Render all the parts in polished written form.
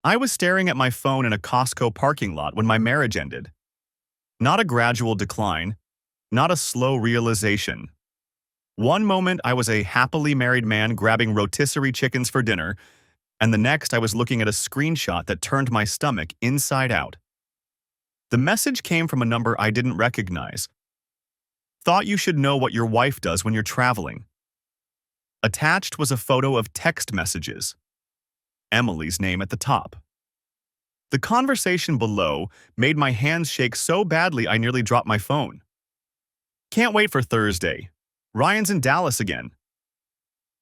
I was staring at my phone in a Costco parking lot when my marriage ended. Not a gradual decline, not a slow realization. One moment I was a happily married man grabbing rotisserie chickens for dinner, and the next I was looking at a screenshot that turned my stomach inside out. The message came from a number I didn't recognize. Thought you should know what your wife does when you're traveling. Attached was a photo of text messages. Emily's name at the top. The conversation below made my hands shake so badly I nearly dropped my phone. Can't wait for Thursday. Ryan's in Dallas again.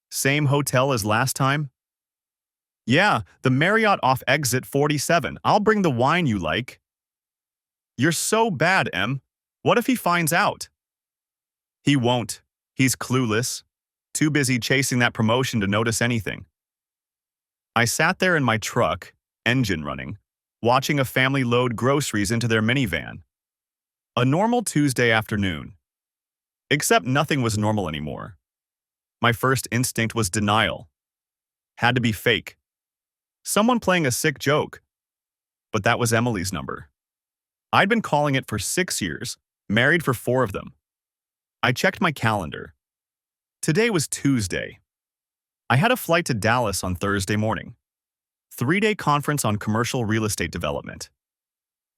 Same hotel as last time? Yeah, the Marriott off exit 47. I'll bring the wine you like. You're so bad, Em. What if he finds out? He won't. He's clueless. Too busy chasing that promotion to notice anything. I sat there in my truck, engine running, watching a family load groceries into their minivan. A normal Tuesday afternoon. Except nothing was normal anymore. My first instinct was denial. Had to be fake. Someone playing a sick joke. But that was Emily's number. I'd been calling it for 6 years, married for 4 of them. I checked my calendar. Today was Tuesday. I had a flight to Dallas on Thursday morning. 3-day conference on commercial real estate development.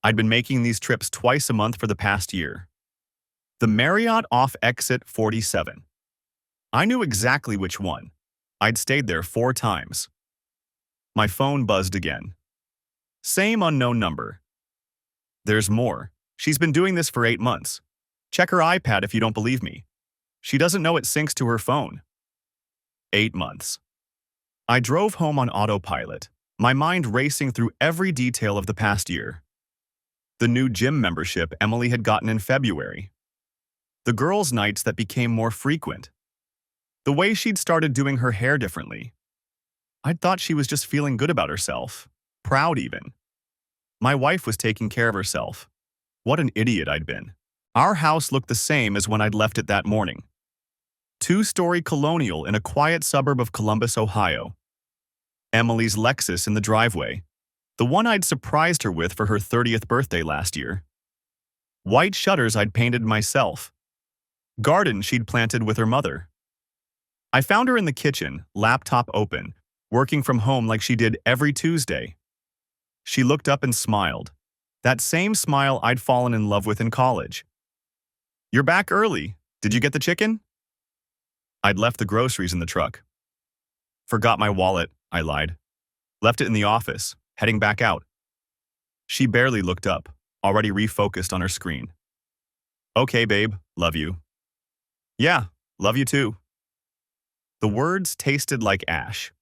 I'd been making these trips twice a month for the past year. The Marriott off exit 47. I knew exactly which one. I'd stayed there 4 times. My phone buzzed again. Same unknown number. There's more. She's been doing this for 8 months. Check her iPad if you don't believe me. She doesn't know it syncs to her phone. 8 months. I drove home on autopilot, my mind racing through every detail of the past year. The new gym membership Emily had gotten in February. The girls' nights that became more frequent. The way she'd started doing her hair differently. I'd thought she was just feeling good about herself, proud even. My wife was taking care of herself. What an idiot I'd been. Our house looked the same as when I'd left it that morning. 2-story colonial in a quiet suburb of Columbus, Ohio. Emily's Lexus in the driveway, the one I'd surprised her with for her 30th birthday last year. White shutters I'd painted myself. Garden she'd planted with her mother. I found her in the kitchen, laptop open, working from home like she did every Tuesday. She looked up and smiled. That same smile I'd fallen in love with in college. You're back early. Did you get the chicken? I'd left the groceries in the truck. Forgot my wallet, I lied. Left it in the office, heading back out. She barely looked up, already refocused on her screen. Okay, babe, love you. Yeah, love you too. The words tasted like ash.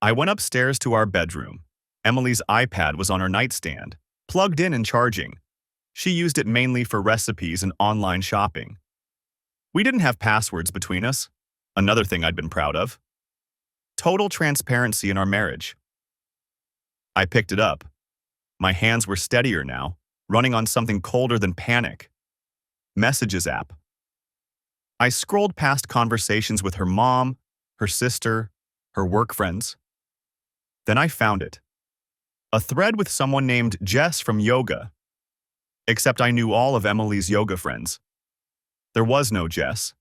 I went upstairs to our bedroom. Emily's iPad was on her nightstand, plugged in and charging. She used it mainly for recipes and online shopping. We didn't have passwords between us, another thing I'd been proud of. Total transparency in our marriage. I picked it up. My hands were steadier now, running on something colder than panic. Messages app. I scrolled past conversations with her mom, her sister, her work friends. Then I found it. A thread with someone named Jess from yoga. Except I knew all of Emily's yoga friends. There was no Jess.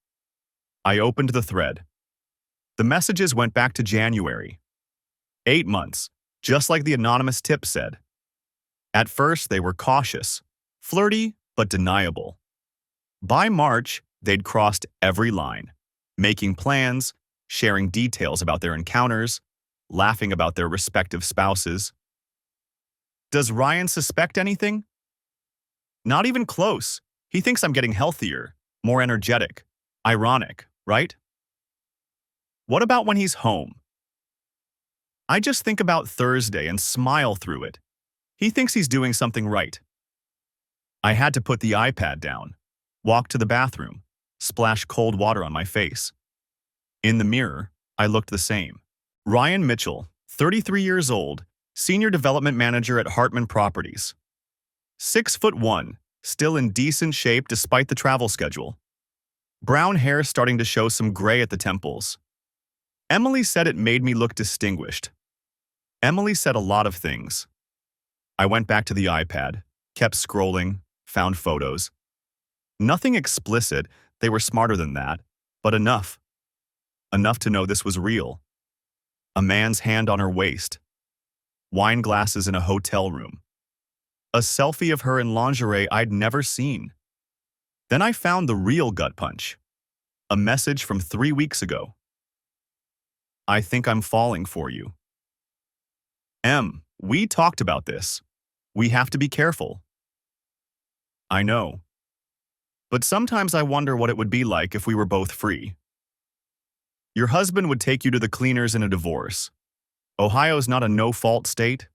I opened the thread. The messages went back to January. 8 months, just like the anonymous tip said. At first, they were cautious, flirty, but deniable. By March, they'd crossed every line, making plans, sharing details about their encounters, laughing about their respective spouses. Does Ryan suspect anything? Not even close. He thinks I'm getting healthier, more energetic. Ironic, right? What about when he's home? I just think about Thursday and smile through it. He thinks he's doing something right. I had to put the iPad down, walk to the bathroom, splash cold water on my face. In the mirror, I looked the same. Ryan Mitchell, 33 years old, Senior Development Manager at Hartman Properties. 6'1", still in decent shape despite the travel schedule. Brown hair starting to show some gray at the temples. Emily said it made me look distinguished. Emily said a lot of things. I went back to the iPad, kept scrolling, found photos. Nothing explicit, they were smarter than that, but enough. Enough to know this was real. A man's hand on her waist. Wine glasses in a hotel room. A selfie of her in lingerie I'd never seen. Then I found the real gut punch. A message from 3 weeks ago. I think I'm falling for you. We talked about this. We have to be careful. I know. But sometimes I wonder what it would be like if we were both free. Your husband would take you to the cleaners in a divorce. Ohio's not a no-fault state.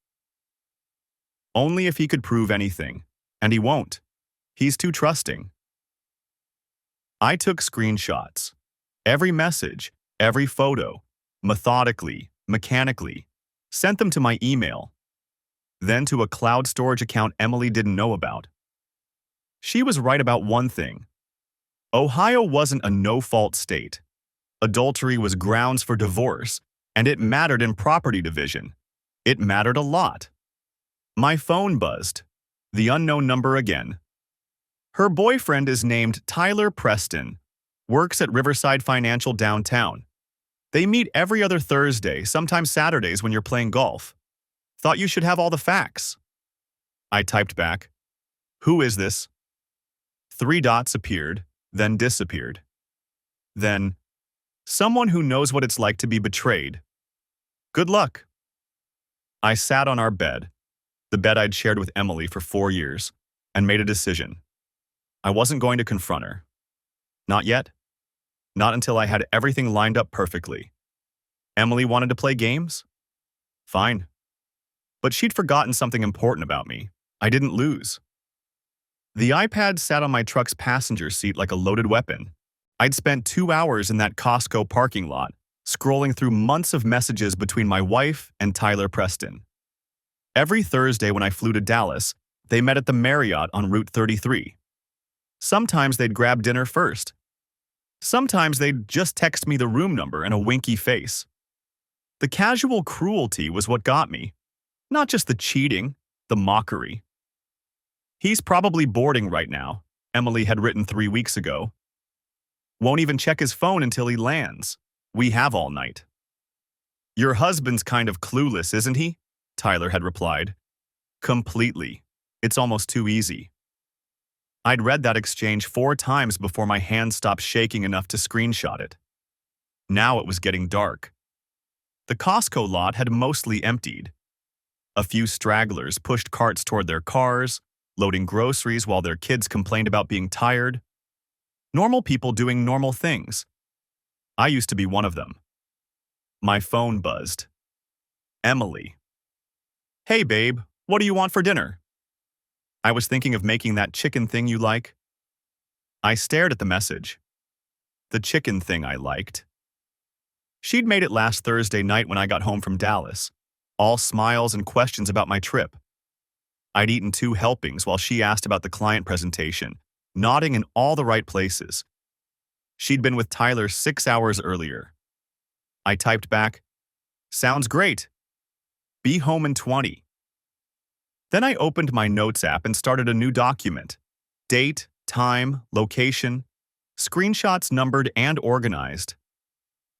Only if he could prove anything. And he won't. He's too trusting. I took screenshots. Every message, every photo, methodically, mechanically, sent them to my email. Then to a cloud storage account Emily didn't know about. She was right about one thing. Ohio wasn't a no-fault state. Adultery was grounds for divorce, and it mattered in property division. It mattered a lot. My phone buzzed. The unknown number again. Her boyfriend is named Tyler Preston, works at Riverside Financial downtown. They meet every other Thursday, sometimes Saturdays when you're playing golf. Thought you should have all the facts. I typed back, "Who is this?" 3 dots appeared, then disappeared. Then, "Someone who knows what it's like to be betrayed. Good luck." I sat on our bed, the bed I'd shared with Emily for 4 years, and made a decision. I wasn't going to confront her. Not yet. Not until I had everything lined up perfectly. Emily wanted to play games? Fine. But she'd forgotten something important about me. I didn't lose. The iPad sat on my truck's passenger seat like a loaded weapon. I'd spent 2 hours in that Costco parking lot, scrolling through months of messages between my wife and Tyler Preston. Every Thursday when I flew to Dallas, they met at the Marriott on Route 33. Sometimes they'd grab dinner first. Sometimes they'd just text me the room number and a winky face. The casual cruelty was what got me, not just the cheating, the mockery. "He's probably boarding right now," Emily had written 3 weeks ago. "Won't even check his phone until he lands. We have all night." "Your husband's kind of clueless, isn't he?" Tyler had replied. "Completely. It's almost too easy." I'd read that exchange 4 times before my hand stopped shaking enough to screenshot it. Now it was getting dark. The Costco lot had mostly emptied. A few stragglers pushed carts toward their cars, loading groceries while their kids complained about being tired. Normal people doing normal things. I used to be one of them. My phone buzzed. Emily. "Hey babe, what do you want for dinner?" "I was thinking of making that chicken thing you like." I stared at the message. The chicken thing I liked. She'd made it last Thursday night when I got home from Dallas, all smiles and questions about my trip. I'd eaten 2 helpings while she asked about the client presentation, nodding in all the right places. She'd been with Tyler 6 hours earlier. I typed back, "Sounds great. Be home in 20. Then I opened my notes app and started a new document. Date, time, location, screenshots numbered and organized.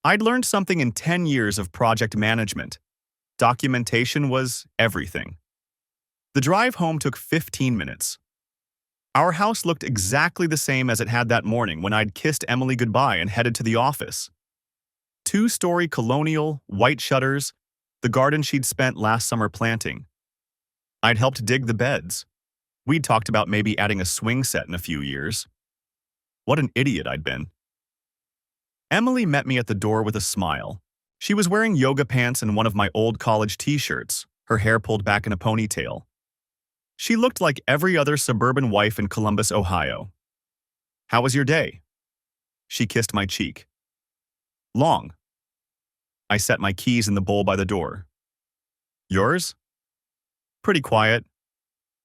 I'd learned something in 10 years of project management. Documentation was everything. The drive home took 15 minutes. Our house looked exactly the same as it had that morning when I'd kissed Emily goodbye and headed to the office. 2-story colonial, white shutters, the garden she'd spent last summer planting. I'd helped dig the beds. We'd talked about maybe adding a swing set in a few years. What an idiot I'd been. Emily met me at the door with a smile. She was wearing yoga pants and one of my old college t-shirts, her hair pulled back in a ponytail. She looked like every other suburban wife in Columbus, Ohio. "How was your day?" She kissed my cheek. "Long." I set my keys in the bowl by the door. "Yours?" "Pretty quiet.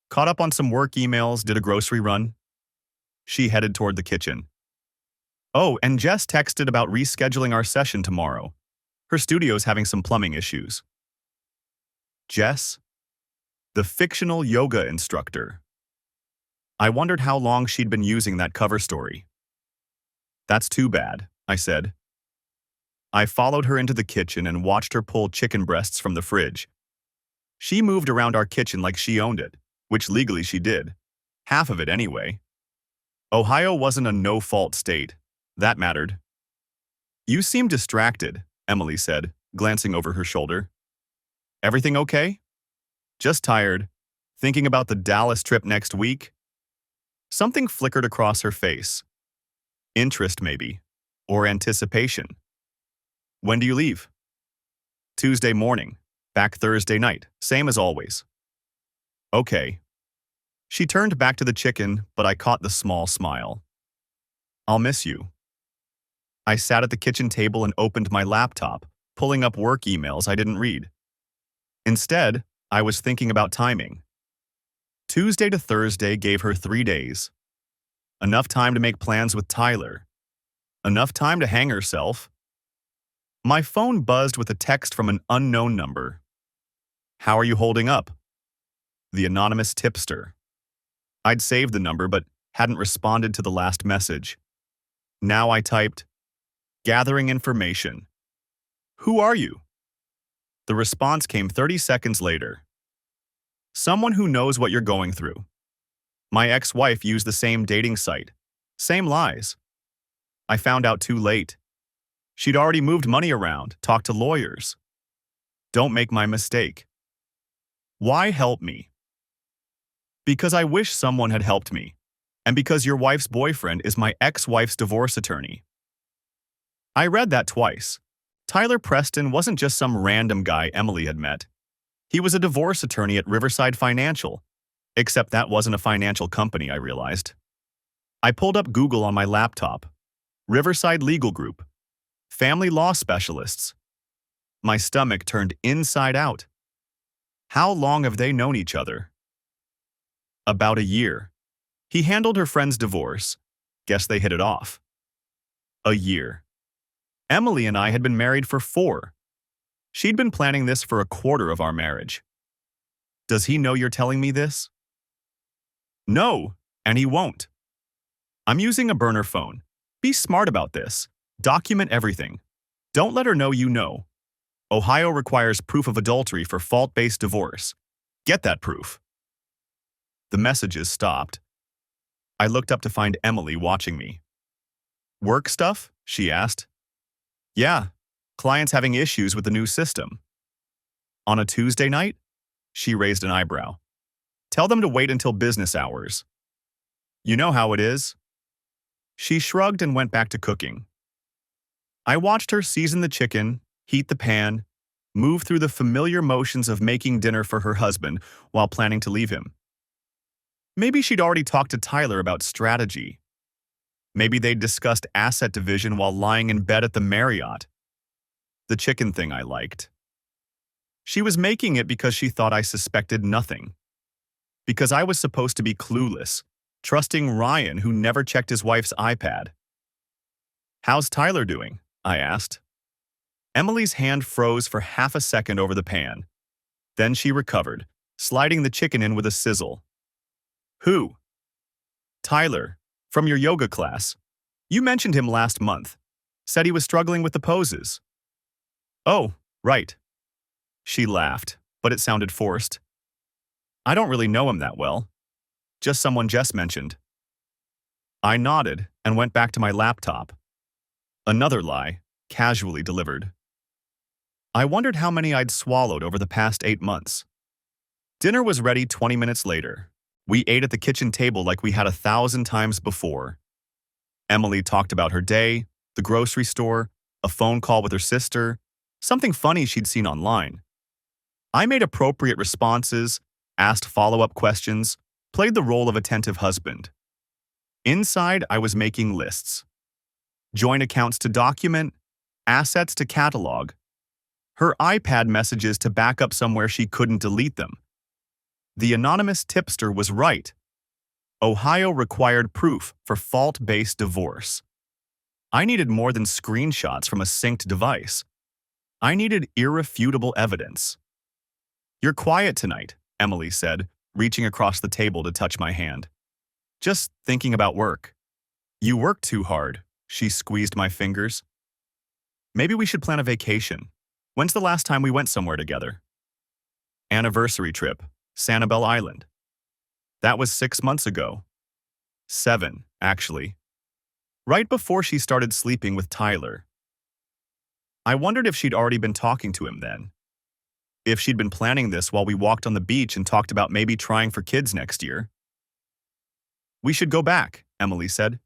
Caught up on some work emails, did a grocery run." She headed toward the kitchen. "Oh, and Jess texted about rescheduling our session tomorrow. Her studio's having some plumbing issues." Jess, the fictional yoga instructor. I wondered how long she'd been using that cover story. That's too bad, I said. I followed her into the kitchen and watched her pull chicken breasts from the fridge. She moved around our kitchen like she owned it, which legally she did. Half of it anyway. Ohio wasn't a no-fault state. That mattered. You seem distracted, Emily said, glancing over her shoulder. Everything okay? Just tired. Thinking about the Dallas trip next week? Something flickered across her face. Interest, maybe. Or anticipation. When do you leave? Tuesday morning. Back Thursday night. Same as always. Okay. She turned back to the chicken, but I caught the small smile. I'll miss you. I sat at the kitchen table and opened my laptop, pulling up work emails I didn't read. Instead, I was thinking about timing. Tuesday to Thursday gave her 3 days. Enough time to make plans with Tyler. Enough time to hang herself. My phone buzzed with a text from an unknown number. How are you holding up? The anonymous tipster. I'd saved the number but hadn't responded to the last message. Now I typed, gathering information. Who are you? The response came 30 seconds later. Someone who knows what you're going through. My ex-wife used the same dating site. Same lies. I found out too late. She'd already moved money around, talked to lawyers. Don't make my mistake. Why help me? Because I wish someone had helped me, and because your wife's boyfriend is my ex-wife's divorce attorney. I read that twice. Tyler Preston wasn't just some random guy Emily had met. He was a divorce attorney at Riverside Financial, except that wasn't a financial company, I realized. I pulled up Google on my laptop. Riverside Legal Group. Family law specialists. My stomach turned inside out. How long have they known each other? About a year. He handled her friend's divorce. Guess they hit it off. A year. Emily and I had been married for 4. She'd been planning this for a quarter of our marriage. Does he know you're telling me this? No, and he won't. I'm using a burner phone. Be smart about this. Document everything. Don't let her know you know. Ohio requires proof of adultery for fault-based divorce. Get that proof. The messages stopped. I looked up to find Emily watching me. Work stuff? She asked. Yeah, clients having issues with the new system. On a Tuesday night? She raised an eyebrow. Tell them to wait until business hours. You know how it is. She shrugged and went back to cooking. I watched her season the chicken, heat the pan, move through the familiar motions of making dinner for her husband while planning to leave him. Maybe she'd already talked to Tyler about strategy. Maybe they'd discussed asset division while lying in bed at the Marriott. The chicken thing I liked. She was making it because she thought I suspected nothing. Because I was supposed to be clueless, trusting Ryan who never checked his wife's iPad. How's Tyler doing? I asked. Emily's hand froze for half a second over the pan. Then she recovered, sliding the chicken in with a sizzle. Who? Tyler, from your yoga class. You mentioned him last month. Said he was struggling with the poses. Oh, right. She laughed, but it sounded forced. I don't really know him that well. Just someone Jess mentioned. I nodded and went back to my laptop. Another lie, casually delivered. I wondered how many I'd swallowed over the past 8 months. Dinner was ready 20 minutes later. We ate at the kitchen table like we had 1,000 times before. Emily talked about her day, the grocery store, a phone call with her sister, something funny she'd seen online. I made appropriate responses, asked follow-up questions, played the role of attentive husband. Inside, I was making lists. Joint accounts to document, assets to catalog, her iPad messages to back up somewhere she couldn't delete them. The anonymous tipster was right. Ohio required proof for fault-based divorce. I needed more than screenshots from a synced device. I needed irrefutable evidence. You're quiet tonight, Emily said, reaching across the table to touch my hand. Just thinking about work. You work too hard. She squeezed my fingers. Maybe we should plan a vacation. When's the last time we went somewhere together? Anniversary trip, Sanibel Island. That was 6 months ago. 7, actually. Right before she started sleeping with Tyler. I wondered if she'd already been talking to him then. If she'd been planning this while we walked on the beach and talked about maybe trying for kids next year. We should go back, Emily said.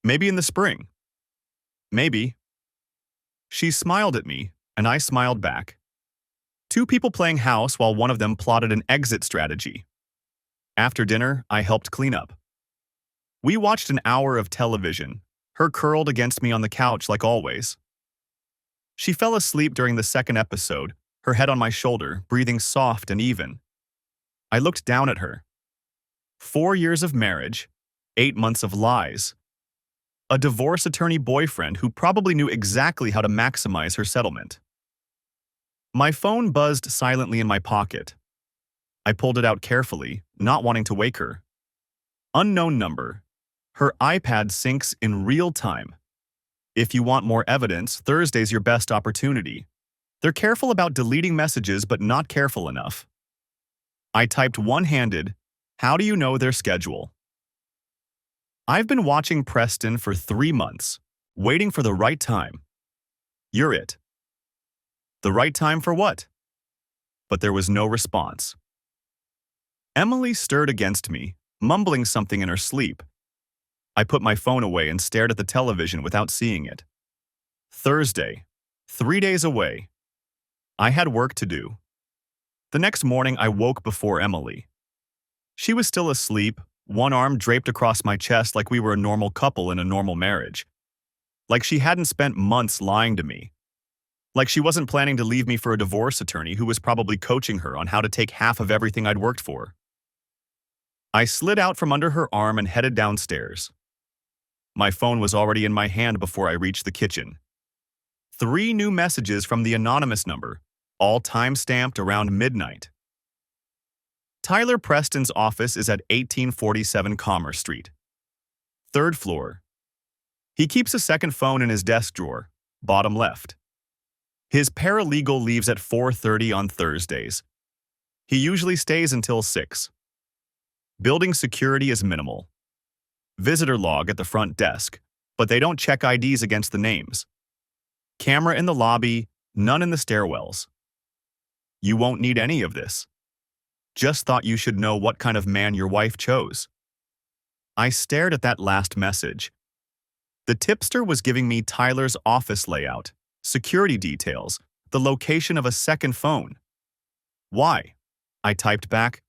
Maybe in the spring. Maybe. She smiled at me, and I smiled back. Two people playing house while one of them plotted an exit strategy. After dinner, I helped clean up. We watched an hour of television, her curled against me on the couch like always. She fell asleep during the second episode, her head on my shoulder, breathing soft and even. I looked down at her. 4 years of marriage, 8 months of lies. A divorce attorney boyfriend who probably knew exactly how to maximize her settlement. My phone buzzed silently in my pocket. I pulled it out carefully, not wanting to wake her. Unknown number. Her iPad syncs in real time. If you want more evidence, Thursday's your best opportunity. They're careful about deleting messages but not careful enough. I typed one-handed, how do you know their schedule? I've been watching Preston for 3 months, waiting for the right time. You're it. The right time for what? But there was no response. Emily stirred against me, mumbling something in her sleep. I put my phone away and stared at the television without seeing it. Thursday, 3 days away. I had work to do. The next morning, I woke before Emily. She was still asleep, one arm draped across my chest like we were a normal couple in a normal marriage. Like she hadn't spent months lying to me. Like she wasn't planning to leave me for a divorce attorney who was probably coaching her on how to take half of everything I'd worked for. I slid out from under her arm and headed downstairs. My phone was already in my hand before I reached the kitchen. 3 new messages from the anonymous number, all time-stamped around midnight. Tyler Preston's office is at 1847 Commerce Street. 3rd floor. He keeps a second phone in his desk drawer, bottom left. His paralegal leaves at 4:30 on Thursdays. He usually stays until 6. Building security is minimal. Visitor log at the front desk, but they don't check IDs against the names. Camera in the lobby, none in the stairwells. You won't need any of this. Just thought you should know what kind of man your wife chose. I stared at that last message. The tipster was giving me Tyler's office layout, security details, the location of a second phone. Why? I typed back.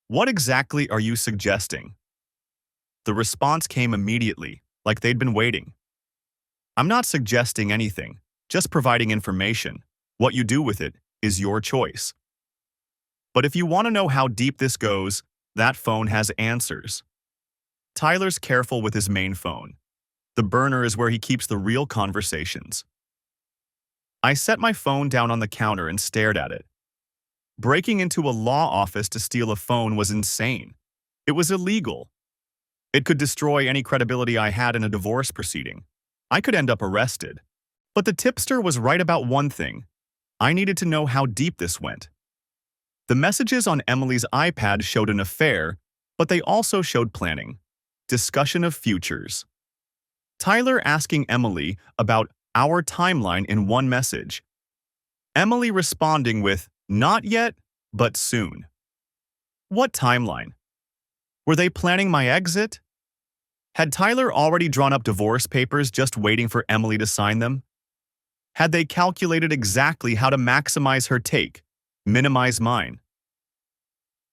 What exactly are you suggesting? The response came immediately, like they'd been waiting. I'm not suggesting anything, just providing information. What you do with it is your choice. But if you want to know how deep this goes, that phone has answers. Tyler's careful with his main phone. The burner is where he keeps the real conversations. I set my phone down on the counter and stared at it. Breaking into a law office to steal a phone was insane. It was illegal. It could destroy any credibility I had in a divorce proceeding. I could end up arrested. But the tipster was right about one thing. I needed to know how deep this went. The messages on Emily's iPad showed an affair, but they also showed planning. Discussion of futures. Tyler asking Emily about our timeline in one message. Emily responding with, not yet, but soon. What timeline? Were they planning my exit? Had Tyler already drawn up divorce papers just waiting for Emily to sign them? Had they calculated exactly how to maximize her take, minimize mine?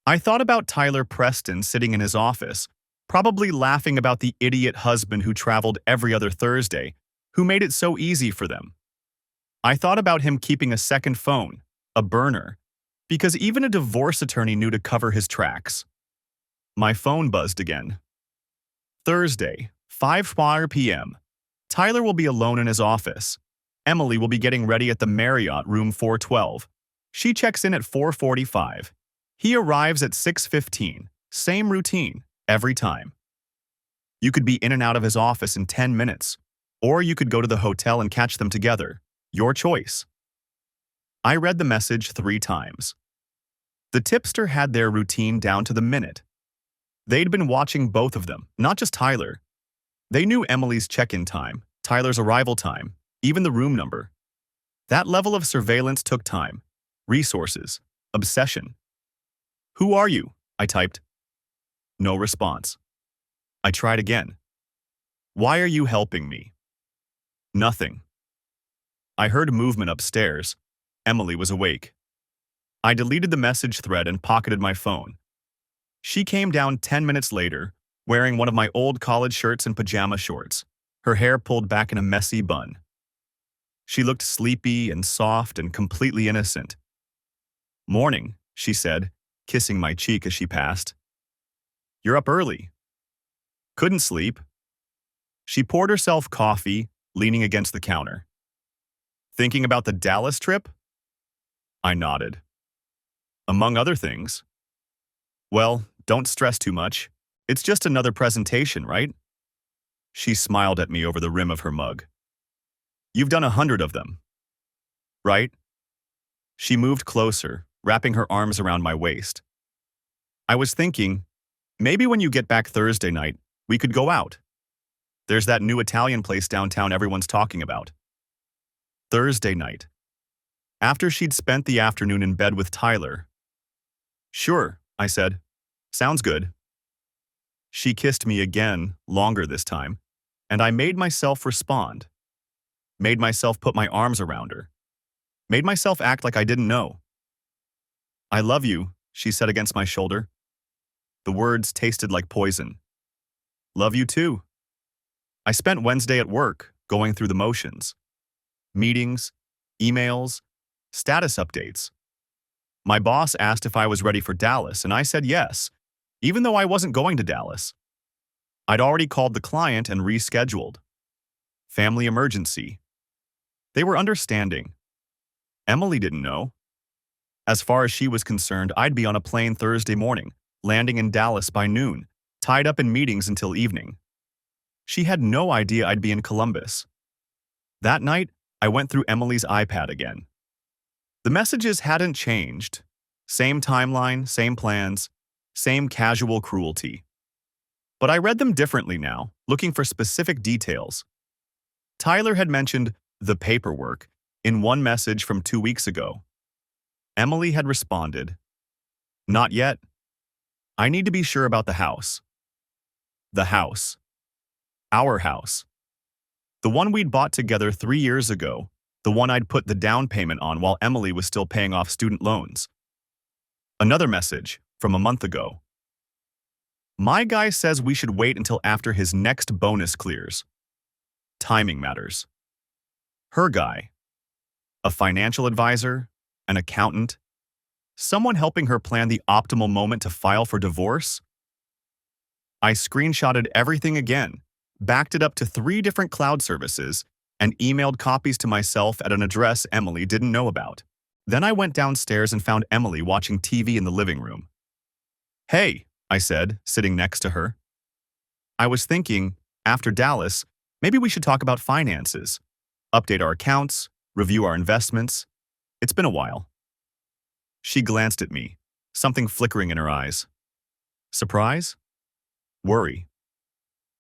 I thought about Tyler Preston sitting in his office, probably laughing about the idiot husband who traveled every other Thursday, who made it so easy for them. I thought about him keeping a second phone, a burner, because even a divorce attorney knew to cover his tracks. My phone buzzed again. Thursday, 5 p.m. Tyler will be alone in his office. Emily will be getting ready at the Marriott room 412. She checks in at 4:45. He arrives at 6:15. Same routine, every time. You could be in and out of his office in 10 minutes, or you could go to the hotel and catch them together. Your choice. I read the message 3 times. The tipster had their routine down to the minute. They'd been watching both of them, not just Tyler. They knew Emily's check-in time, Tyler's arrival time, even the room number. That level of surveillance took time, resources, obsession. "Who are you?" I typed. No response. I tried again. "Why are you helping me?" Nothing. I heard movement upstairs. Emily was awake. I deleted the message thread and pocketed my phone. She came down 10 minutes later, wearing one of my old college shirts and pajama shorts, her hair pulled back in a messy bun. She looked sleepy and soft and completely innocent. "Morning," she said, kissing my cheek as she passed. "You're up early." "Couldn't sleep." She poured herself coffee, leaning against the counter. "Thinking about the Dallas trip?" I nodded. "Among other things." "Well, don't stress too much. It's just another presentation, right?" She smiled at me over the rim of her mug. "You've done 100 of them, right?" She moved closer, wrapping her arms around my waist. "I was thinking, maybe when you get back Thursday night, we could go out. There's that new Italian place downtown everyone's talking about." Thursday night. After she'd spent the afternoon in bed with Tyler. "Sure," I said. "Sounds good." She kissed me again, longer this time, and I made myself respond. Made myself put my arms around her. Made myself act like I didn't know. "I love you," she said against my shoulder. The words tasted like poison. "Love you too." I spent Wednesday at work, going through the motions. Meetings, emails, status updates. My boss asked if I was ready for Dallas, and I said yes, even though I wasn't going to Dallas. I'd already called the client and rescheduled. Family emergency. They were understanding. Emily didn't know. As far as she was concerned, I'd be on a plane Thursday morning, landing in Dallas by noon, tied up in meetings until evening. She had no idea I'd be in Columbus. That night, I went through Emily's iPad again. The messages hadn't changed. Same timeline, same plans, same casual cruelty. But I read them differently now, looking for specific details. Tyler had mentioned the paperwork in one message from 2 weeks ago. Emily had responded, "Not yet. I need to be sure about the house." The house. Our house. The one we'd bought together 3 years ago, the one I'd put the down payment on while Emily was still paying off student loans. Another message from a month ago. "My guy says we should wait until after his next bonus clears. Timing matters." Her guy. A financial advisor, an accountant, someone helping her plan the optimal moment to file for divorce? I screenshotted everything again, backed it up to 3 different cloud services, and emailed copies to myself at an address Emily didn't know about. Then I went downstairs and found Emily watching TV in the living room. "Hey," I said, sitting next to her. "I was thinking, after Dallas, maybe we should talk about finances. Update our accounts, review our investments. It's been a while." She glanced at me, something flickering in her eyes. Surprise? Worry?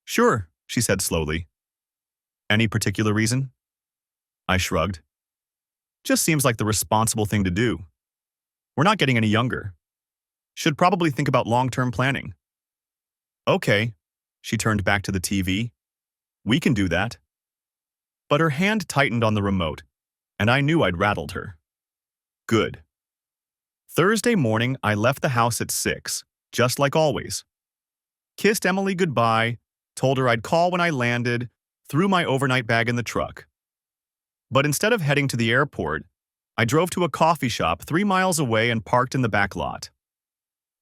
"Sure," she said slowly. "Any particular reason?" I shrugged. "Just seems like the responsible thing to do. We're not getting any younger. Should probably think about long-term planning." "Okay," she turned back to the TV. "We can do that." But her hand tightened on the remote, and I knew I'd rattled her. Good. Thursday morning, I left the house at 6, just like always. Kissed Emily goodbye, told her I'd call when I landed, threw my overnight bag in the truck. But instead of heading to the airport, I drove to a coffee shop 3 miles away and parked in the back lot.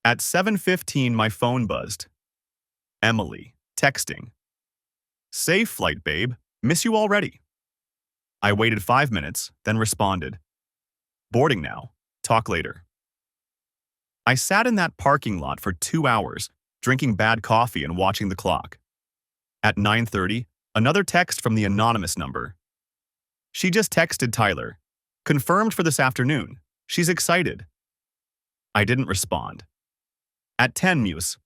At 7:15, my phone buzzed. Emily, texting. "Safe flight, babe. Miss you already." I waited 5 minutes, then responded. "Boarding now. Talk later. I sat in that parking lot for 2 hours, drinking bad coffee and watching the clock. At 9:30, another text from the anonymous number. She just texted Tyler. Confirmed for this afternoon. She's excited. I didn't respond. At 10 Muse.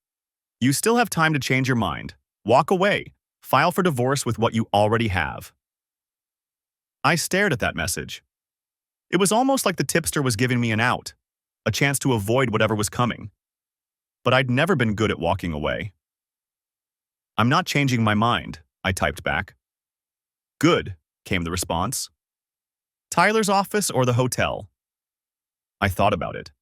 You still have time to change your mind. Walk away. File for divorce with what you already have. I stared at that message. It was almost like the tipster was giving me an out, a chance to avoid whatever was coming. But I'd never been good at walking away. I'm not changing my mind, I typed back. Good, came the response. Tyler's office or the hotel? I thought about it.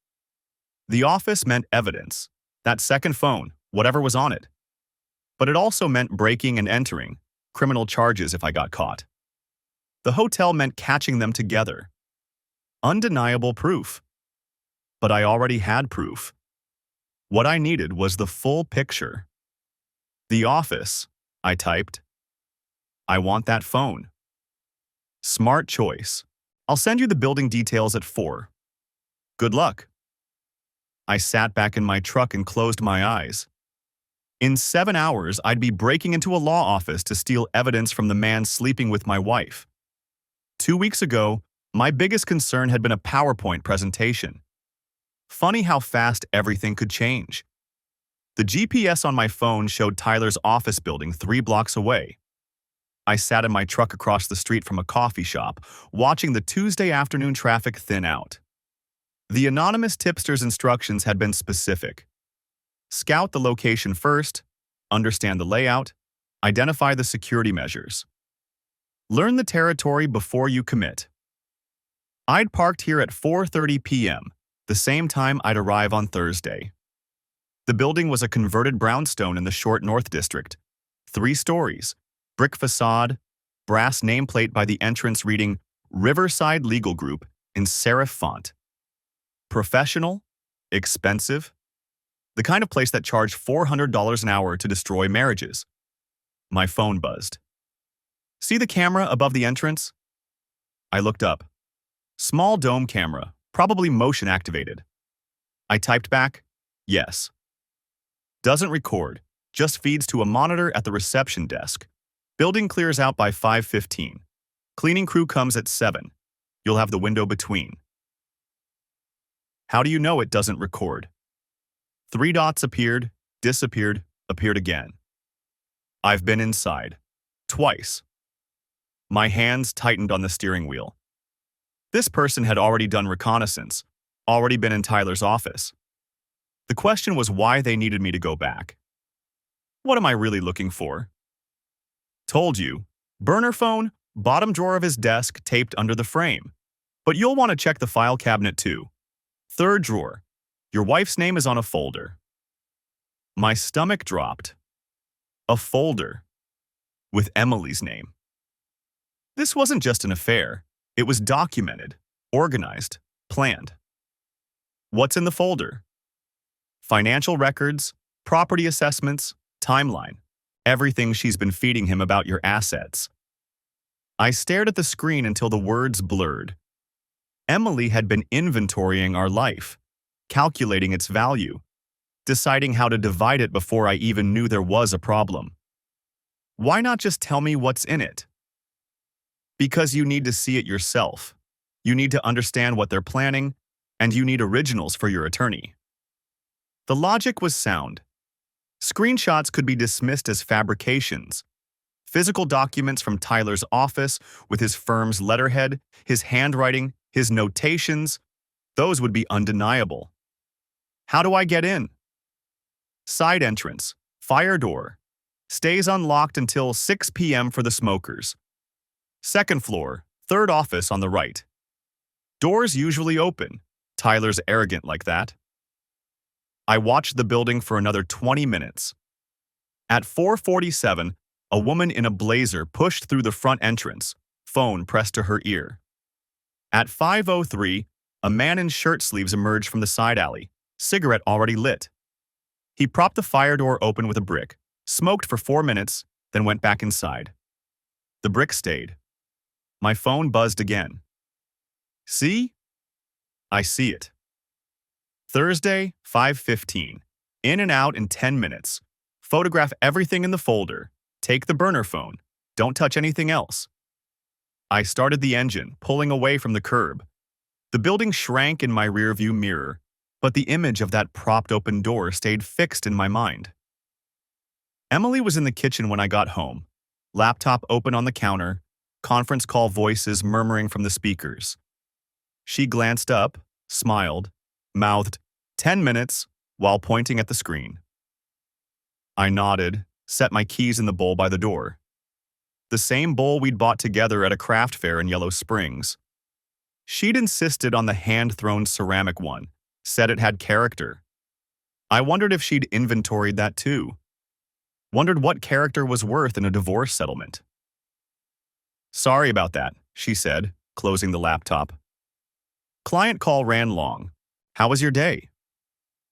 The office meant evidence, that second phone, whatever was on it. But it also meant breaking and entering, criminal charges if I got caught. The hotel meant catching them together. Undeniable proof. But I already had proof. What I needed was the full picture. The office, I typed. I want that phone. Smart choice. I'll send you the building details at 4. Good luck. I sat back in my truck and closed my eyes. In 7 hours, I'd be breaking into a law office to steal evidence from the man sleeping with my wife. 2 weeks ago, my biggest concern had been a PowerPoint presentation. Funny how fast everything could change. The GPS on my phone showed Tyler's office building 3 blocks away. I sat in my truck across the street from a coffee shop, watching the Tuesday afternoon traffic thin out. The anonymous tipster's instructions had been specific. Scout the location first, understand the layout, identify the security measures. Learn the territory before you commit. I'd parked here at 4:30 p.m., the same time I'd arrive on Thursday. The building was a converted brownstone in the Short North District. 3 stories, brick facade, brass nameplate by the entrance reading Riverside Legal Group in serif font. Professional, expensive, the kind of place that charged $400 an hour to destroy marriages. My phone buzzed. See the camera above the entrance? I looked up. Small dome camera, probably motion activated. I typed back, yes. Doesn't record, just feeds to a monitor at the reception desk. Building clears out by 5:15. Cleaning crew comes at 7. You'll have the window between. How do you know it doesn't record? 3 dots appeared, disappeared, appeared again. I've been inside. Twice. My hands tightened on the steering wheel. This person had already done reconnaissance, already been in Tyler's office. The question was why they needed me to go back. What am I really looking for? Told you. Burner phone, bottom drawer of his desk, taped under the frame. But you'll want to check the file cabinet too. 3rd drawer. Your wife's name is on a folder. My stomach dropped. A folder. With Emily's name. This wasn't just an affair. It was documented, organized, planned. What's in the folder? Financial records, property assessments, timeline. Everything she's been feeding him about your assets. I stared at the screen until the words blurred. Emily had been inventorying our life, calculating its value, deciding how to divide it before I even knew there was a problem. Why not just tell me what's in it? Because you need to see it yourself. You need to understand what they're planning, and you need originals for your attorney. The logic was sound. Screenshots could be dismissed as fabrications. Physical documents from Tyler's office with his firm's letterhead, his handwriting, his notations, those would be undeniable. How do I get in? Side entrance, fire door. Stays unlocked until 6 p.m. for the smokers. 2nd floor, 3rd office on the right. Doors usually open. Tyler's arrogant like that. I watched the building for another 20 minutes. At 4:47, a woman in a blazer pushed through the front entrance, phone pressed to her ear. At 5:03, a man in shirt sleeves emerged from the side alley, cigarette already lit. He propped the fire door open with a brick, smoked for 4 minutes, then went back inside. The brick stayed. My phone buzzed again. See? I see it. Thursday, 5:15. In and out in 10 minutes. Photograph everything in the folder. Take the burner phone. Don't touch anything else. I started the engine, pulling away from the curb. The building shrank in my rearview mirror, but the image of that propped open door stayed fixed in my mind. Emily was in the kitchen when I got home. Laptop open on the counter, conference call voices murmuring from the speakers. She glanced up, smiled, mouthed, 10 minutes, while pointing at the screen. I nodded, set my keys in the bowl by the door. The same bowl we'd bought together at a craft fair in Yellow Springs. She'd insisted on the hand-thrown ceramic one, said it had character. I wondered if she'd inventoried that too. Wondered what character was worth in a divorce settlement. Sorry about that, she said, closing the laptop. Client call ran long. How was your day?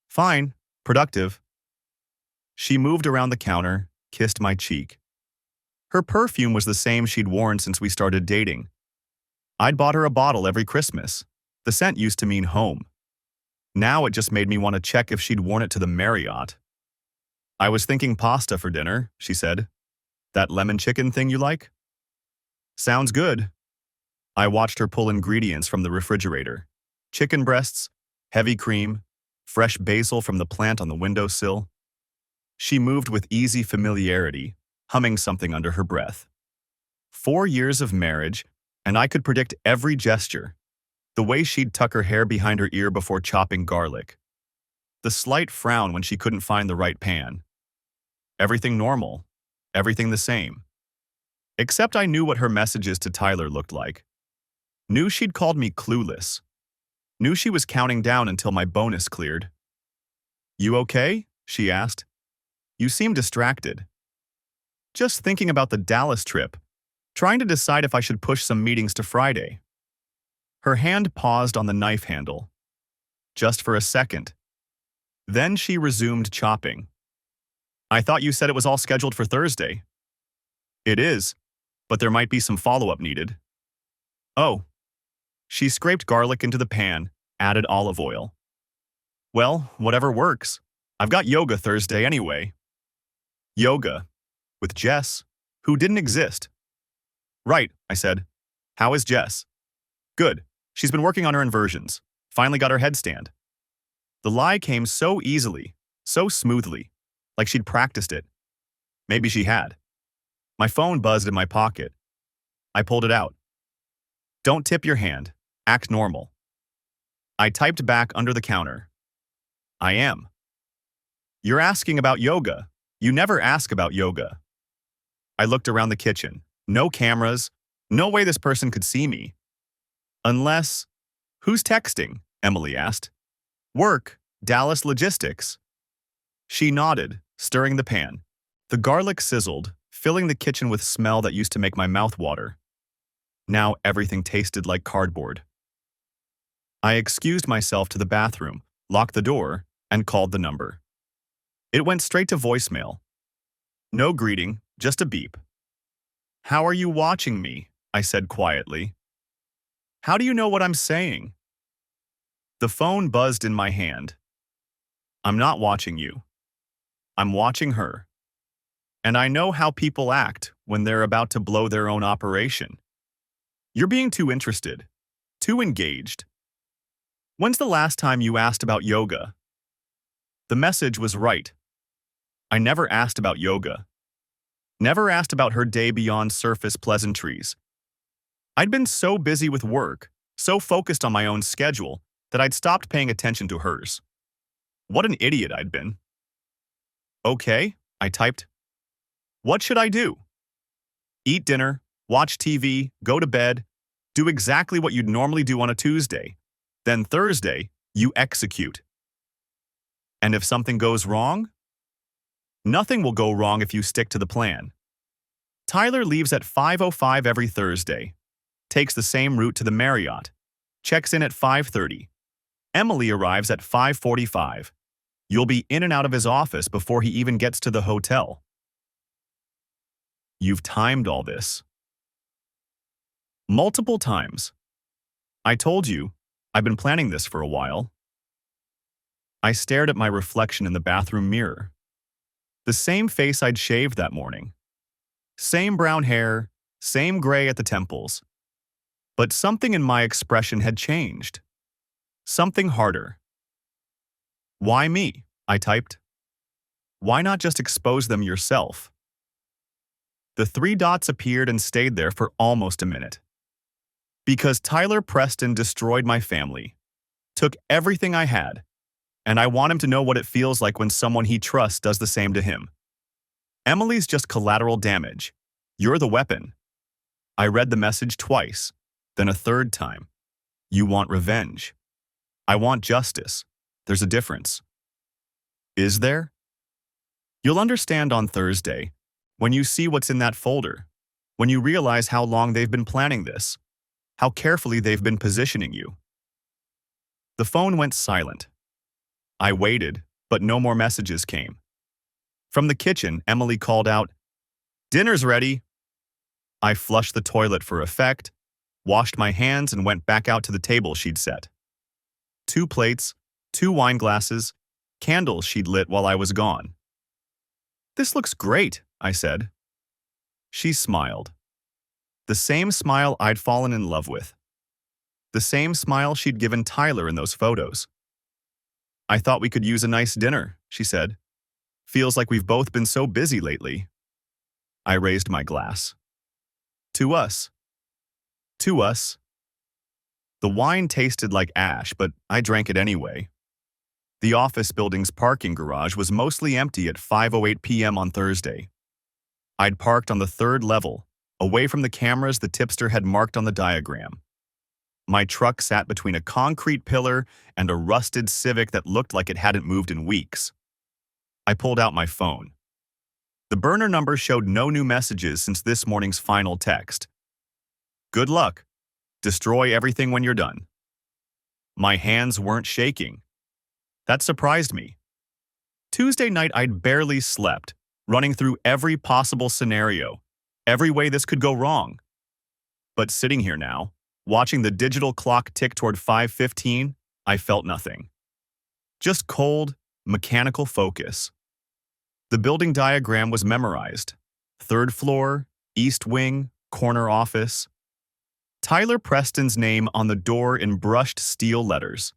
Fine, productive. She moved around the counter, kissed my cheek. Her perfume was the same she'd worn since we started dating. I'd bought her a bottle every Christmas. The scent used to mean home. Now it just made me want to check if she'd worn it to the Marriott. I was thinking pasta for dinner, she said. That lemon chicken thing you like? Sounds good. I watched her pull ingredients from the refrigerator. Chicken breasts, heavy cream, fresh basil from the plant on the windowsill. She moved with easy familiarity, humming something under her breath. 4 years of marriage, and I could predict every gesture. The way she'd tuck her hair behind her ear before chopping garlic. The slight frown when she couldn't find the right pan. Everything normal, everything the same. Except I knew what her messages to Tyler looked like. Knew she'd called me clueless. Knew she was counting down until my bonus cleared. You okay? She asked. You seem distracted. Just thinking about the Dallas trip, trying to decide if I should push some meetings to Friday. Her hand paused on the knife handle. Just for a second. Then she resumed chopping. I thought you said it was all scheduled for Thursday. It is, but there might be some follow-up needed. Oh. She scraped garlic into the pan, added olive oil. Well, whatever works. I've got yoga Thursday anyway. Yoga. With Jess, who didn't exist. Right, I said. How is Jess? Good. She's been working on her inversions. Finally got her headstand. The lie came so easily, so smoothly, like she'd practiced it. Maybe she had. My phone buzzed in my pocket. I pulled it out. Don't tip your hand. Act normal. I typed back under the counter. I am. You're asking about yoga. You never ask about yoga. I looked around the kitchen. No cameras. No way this person could see me. Unless... Who's texting? Emily asked. Work. Dallas Logistics. She nodded, stirring the pan. The garlic sizzled, filling the kitchen with smell that used to make my mouth water. Now everything tasted like cardboard. I excused myself to the bathroom, locked the door, and called the number. It went straight to voicemail. No greeting, just a beep. How are you watching me? I said quietly. How do you know what I'm saying? The phone buzzed in my hand. I'm not watching you. I'm watching her. And I know how people act when they're about to blow their own operation. You're being too interested, too engaged. When's the last time you asked about yoga? The message was right. I never asked about yoga. Never asked about her day beyond surface pleasantries. I'd been so busy with work, so focused on my own schedule, that I'd stopped paying attention to hers. What an idiot I'd been. Okay, I typed. What should I do? Eat dinner, watch TV, go to bed, do exactly what you'd normally do on a Tuesday. Then Thursday, you execute. And if something goes wrong? Nothing will go wrong if you stick to the plan. Tyler leaves at 5:05 every Thursday, takes the same route to the Marriott, checks in at 5:30. Emily arrives at 5:45. You'll be in and out of his office before he even gets to the hotel. You've timed all this. Multiple times. I told you, I've been planning this for a while. I stared at my reflection in the bathroom mirror. The same face I'd shaved that morning. Same brown hair, same gray at the temples. But something in my expression had changed. Something harder. Why me? I typed. Why not just expose them yourself? The three dots appeared and stayed there for almost a minute. Because Tyler Preston destroyed my family, took everything I had, and I want him to know what it feels like when someone he trusts does the same to him. Emily's just collateral damage. You're the weapon. I read the message twice, then a third time. You want revenge. I want justice. There's a difference. Is there? You'll understand on Thursday, when you see what's in that folder, when you realize how long they've been planning this, how carefully they've been positioning you. The phone went silent. I waited, but no more messages came. From the kitchen, Emily called out, "Dinner's ready." I flushed the toilet for effect, washed my hands, and went back out to the table she'd set. 2 plates, 2 wine glasses, candles she'd lit while I was gone. "This looks great," I said. She smiled. The same smile I'd fallen in love with. The same smile she'd given Tyler in those photos. "I thought we could use a nice dinner," she said. "Feels like we've both been so busy lately." I raised my glass. To us. To us. The wine tasted like ash, but I drank it anyway. The office building's parking garage was mostly empty at 5:08 p.m. on Thursday. I'd parked on the 3rd level, away from the cameras the tipster had marked on the diagram. My truck sat between a concrete pillar and a rusted Civic that looked like it hadn't moved in weeks. I pulled out my phone. The burner number showed no new messages since this morning's final text. "Good luck. Destroy everything when you're done." My hands weren't shaking. That surprised me. Tuesday night I'd barely slept, running through every possible scenario, every way this could go wrong. But sitting here now, watching the digital clock tick toward 5:15, I felt nothing. Just cold, mechanical focus. The building diagram was memorized. 3rd floor, east wing, corner office. Tyler Preston's name on the door in brushed steel letters.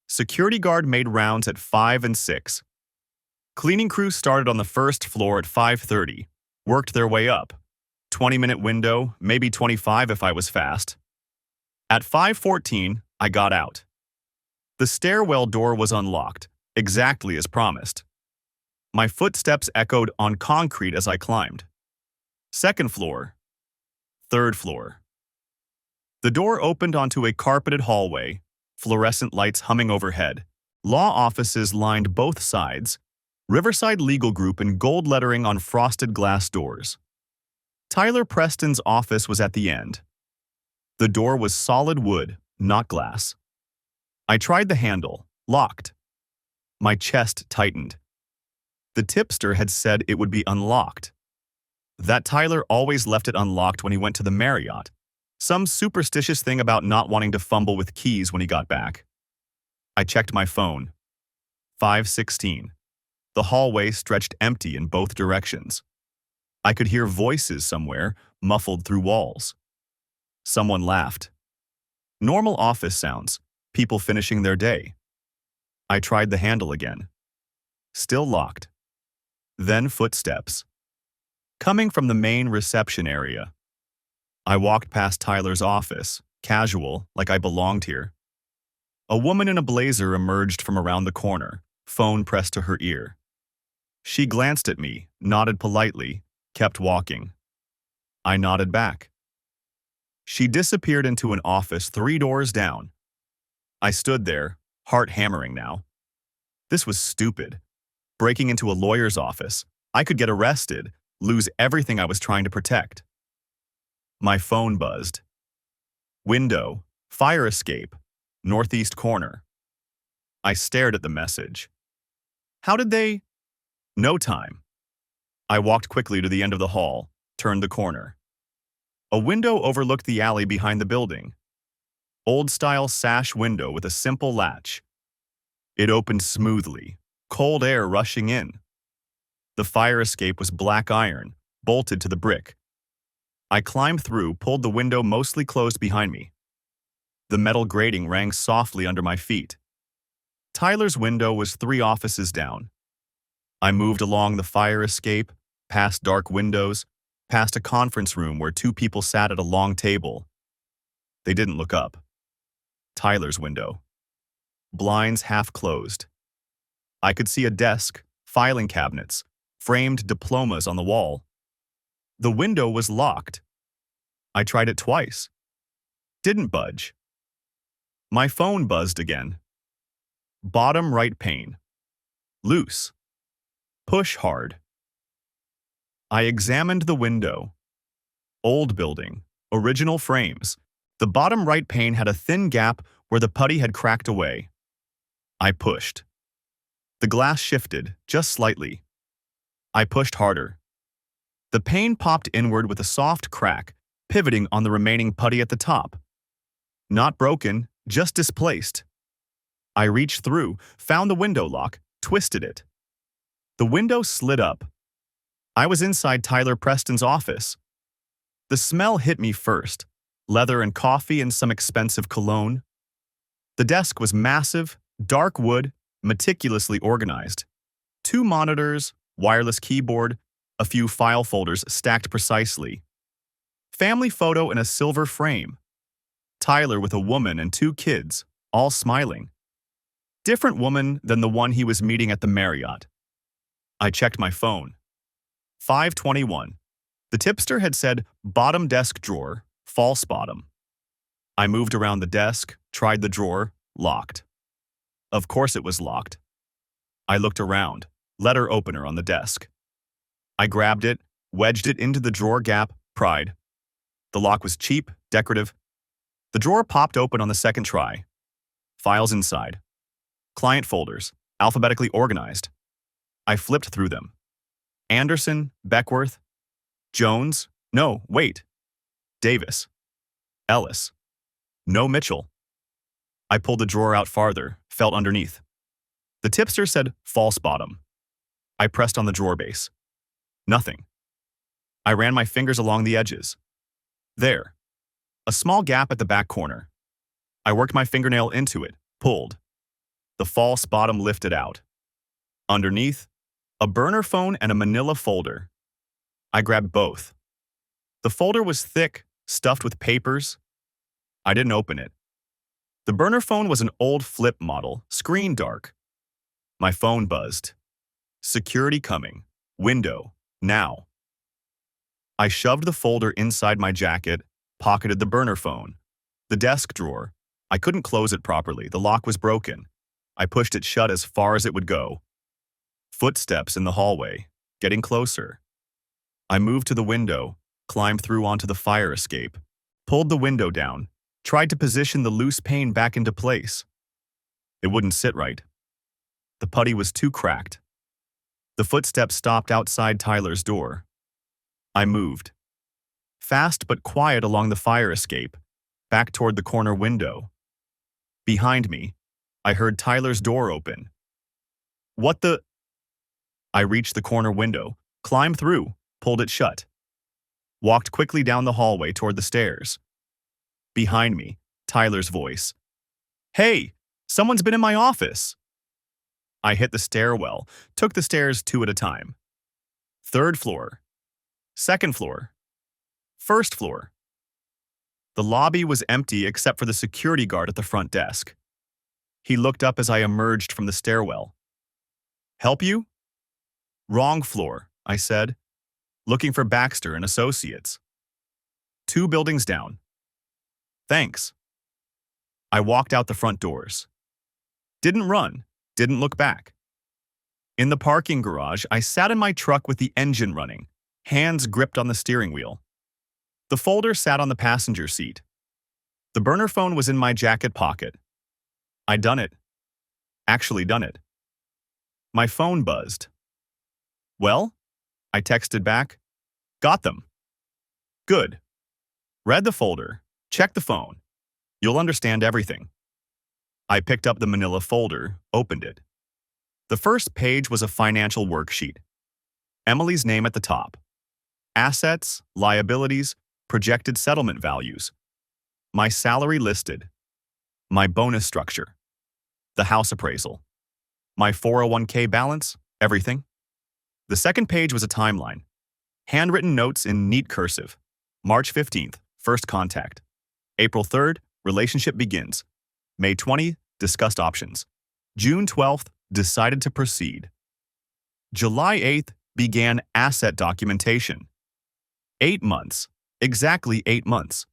Security guard made rounds at 5 and 6. Cleaning crew started on the 1st floor at 5:30, worked their way up. 20-minute window, maybe 25 if I was fast. At 5:14, I got out. The stairwell door was unlocked, exactly as promised. My footsteps echoed on concrete as I climbed. 2nd floor. 3rd floor. The door opened onto a carpeted hallway, fluorescent lights humming overhead, law offices lined both sides, Riverside Legal Group in gold lettering on frosted glass doors. Tyler Preston's office was at the end. The door was solid wood, not glass. I tried the handle, locked. My chest tightened. The tipster had said it would be unlocked. That Tyler always left it unlocked when he went to the Marriott. Some superstitious thing about not wanting to fumble with keys when he got back. I checked my phone. 5:16. The hallway stretched empty in both directions. I could hear voices somewhere, muffled through walls. Someone laughed. Normal office sounds, people finishing their day. I tried the handle again. Still locked. Then footsteps. Coming from the main reception area. I walked past Tyler's office, casual, like I belonged here. A woman in a blazer emerged from around the corner, phone pressed to her ear. She glanced at me, nodded politely, kept walking. I nodded back. She disappeared into an office 3 doors down. I stood there, heart hammering now. This was stupid. Breaking into a lawyer's office, I could get arrested, lose everything I was trying to protect. My phone buzzed. Window, fire escape, northeast corner. I stared at the message. How did they? No time. I walked quickly to the end of the hall, turned the corner. A window overlooked the alley behind the building. Old-style sash window with a simple latch. It opened smoothly, cold air rushing in. The fire escape was black iron, bolted to the brick. I climbed through, pulled the window mostly closed behind me. The metal grating rang softly under my feet. Tyler's window was 3 offices down. I moved along the fire escape, past dark windows, past a conference room where 2 people sat at a long table. They didn't look up. Tyler's window. Blinds half closed. I could see a desk, filing cabinets, framed diplomas on the wall. The window was locked. I tried it twice. Didn't budge. My phone buzzed again. Bottom right pane. Loose. Push hard. I examined the window. Old building. Original frames. The bottom right pane had a thin gap where the putty had cracked away. I pushed. The glass shifted, just slightly. I pushed harder. The pane popped inward with a soft crack, pivoting on the remaining putty at the top. Not broken, just displaced. I reached through, found the window lock, twisted it. The window slid up. I was inside Tyler Preston's office. The smell hit me first, leather and coffee and some expensive cologne. The desk was massive, dark wood, meticulously organized. 2 monitors, wireless keyboard, a few file folders stacked precisely. Family photo in a silver frame. Tyler with a woman and 2 kids, all smiling. Different woman than the one he was meeting at the Marriott. I checked my phone. 5:21. The tipster had said bottom desk drawer, false bottom. I moved around the desk, tried the drawer, locked. Of course it was locked. I looked around, letter opener on the desk. I grabbed it, wedged it into the drawer gap, pried. The lock was cheap, decorative. The drawer popped open on the second try. Files inside. Client folders, alphabetically organized. I flipped through them. Anderson, Beckworth, Jones, no, wait. Davis, Ellis, no Mitchell. I pulled the drawer out farther, felt underneath. The tipster said false bottom. I pressed on the drawer base. Nothing. I ran my fingers along the edges. There. A small gap at the back corner. I worked my fingernail into it, pulled. The false bottom lifted out. Underneath, a burner phone and a manila folder. I grabbed both. The folder was thick, stuffed with papers. I didn't open it. The burner phone was an old flip model, screen dark. My phone buzzed. Security coming. Window. Now. I shoved the folder inside my jacket, pocketed the burner phone. The desk drawer. I couldn't close it properly. The lock was broken. I pushed it shut as far as it would go. Footsteps in the hallway, getting closer. I moved to the window, climbed through onto the fire escape, pulled the window down, tried to position the loose pane back into place. It wouldn't sit right. The putty was too cracked. The footsteps stopped outside Tyler's door. I moved. Fast but quiet along the fire escape, back toward the corner window. Behind me, I heard Tyler's door open. What the? I reached the corner window, climbed through, pulled it shut. Walked quickly down the hallway toward the stairs. Behind me, Tyler's voice. Hey, someone's been in my office. I hit the stairwell, took the stairs 2 at a time. 3rd floor. 2nd floor. 1st floor. The lobby was empty except for the security guard at the front desk. He looked up as I emerged from the stairwell. Help you? Wrong floor, I said, looking for Baxter and Associates. 2 buildings down. Thanks. I walked out the front doors. Didn't run, didn't look back. In the parking garage, I sat in my truck with the engine running, hands gripped on the steering wheel. The folder sat on the passenger seat. The burner phone was in my jacket pocket. I'd done it. Actually done it. My phone buzzed. Well? I texted back. Got them. Good. Read the folder. Checked the phone. You'll understand everything. I picked up the manila folder, opened it. The first page was a financial worksheet. Emily's name at the top. Assets, liabilities, projected settlement values. My salary listed. My bonus structure. The house appraisal. My 401k balance, everything. The second page was a timeline. Handwritten notes in neat cursive. March 15th, first contact. April 3rd, relationship begins. May 20th, discussed options. June 12th, decided to proceed. July 8th, began asset documentation. 8 months, exactly 8 months.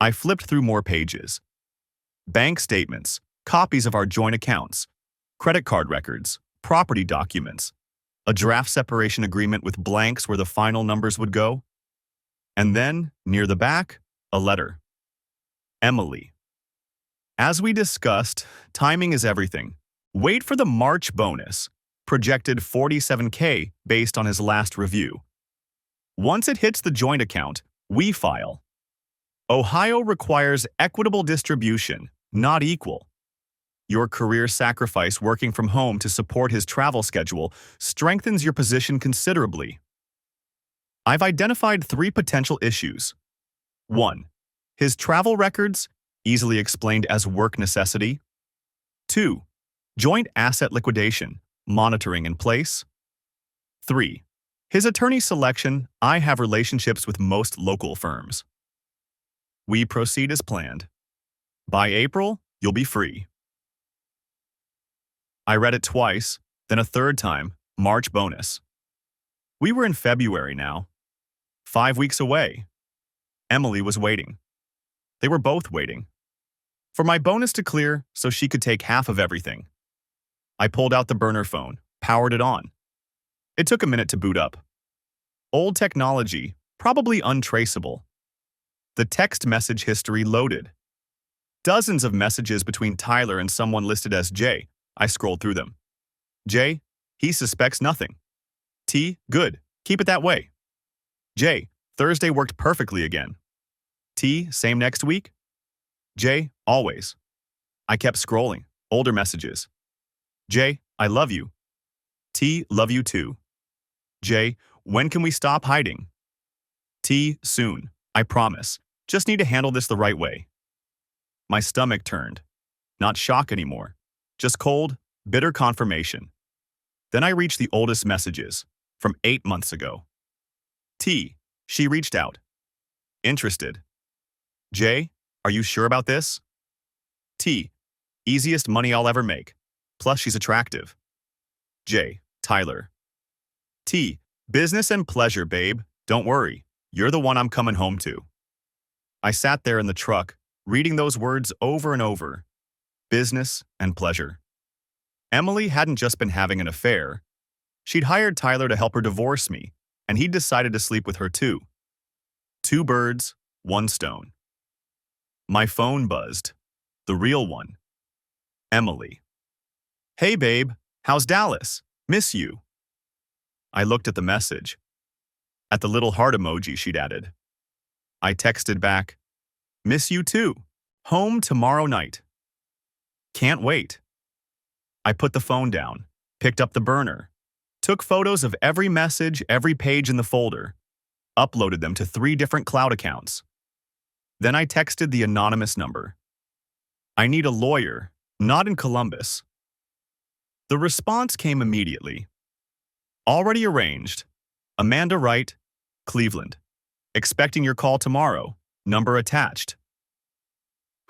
I flipped through more pages. Bank statements, copies of our joint accounts, credit card records, property documents, a draft separation agreement with blanks where the final numbers would go. And then, near the back, a letter. Emily. As we discussed, timing is everything. Wait for the March bonus, projected 47K based on his last review. Once it hits the joint account, we file. Ohio requires equitable distribution, not equal. Your career sacrifice working from home to support his travel schedule strengthens your position considerably. I've identified 3 potential issues. 1. His travel records, easily explained as work necessity. 2. Joint asset liquidation, monitoring in place. 3. His attorney selection, I have relationships with most local firms. We proceed as planned. By April, you'll be free. I read it twice, then a third time, March bonus. We were in February now. 5 weeks away. Emily was waiting. They were both waiting. For my bonus to clear so she could take half of everything. I pulled out the burner phone, powered it on. It took a minute to boot up. Old technology, probably untraceable. The text message history loaded. Dozens of messages between Tyler and someone listed as J. I scrolled through them. J, he suspects nothing. T, good, keep it that way. J, Thursday worked perfectly again. T, same next week. J, always. I kept scrolling, older messages. J, I love you. T, love you too. J, when can we stop hiding? T, soon, I promise. Just need to handle this the right way. My stomach turned. Not shock anymore. Just cold, bitter confirmation. Then I reached the oldest messages, from 8 months ago. T, she reached out. Interested. J, are you sure about this? T, easiest money I'll ever make. Plus she's attractive. J, Tyler. T, business and pleasure, babe. Don't worry. You're the one I'm coming home to. I sat there in the truck, reading those words over and over. Business and pleasure. Emily hadn't just been having an affair. She'd hired Tyler to help her divorce me, and he'd decided to sleep with her too. 2 birds, 1 stone. My phone buzzed. The real one. Emily. Hey babe, how's Dallas? Miss you. I looked at the message. At the little heart emoji she'd added. I texted back, miss you too. Home tomorrow night. Can't wait. I put the phone down, picked up the burner, took photos of every message, every page in the folder, uploaded them to 3 different cloud accounts. Then I texted the anonymous number. I need a lawyer, not in Columbus. The response came immediately. Already arranged. Amanda Wright, Cleveland. Expecting your call tomorrow. Number attached.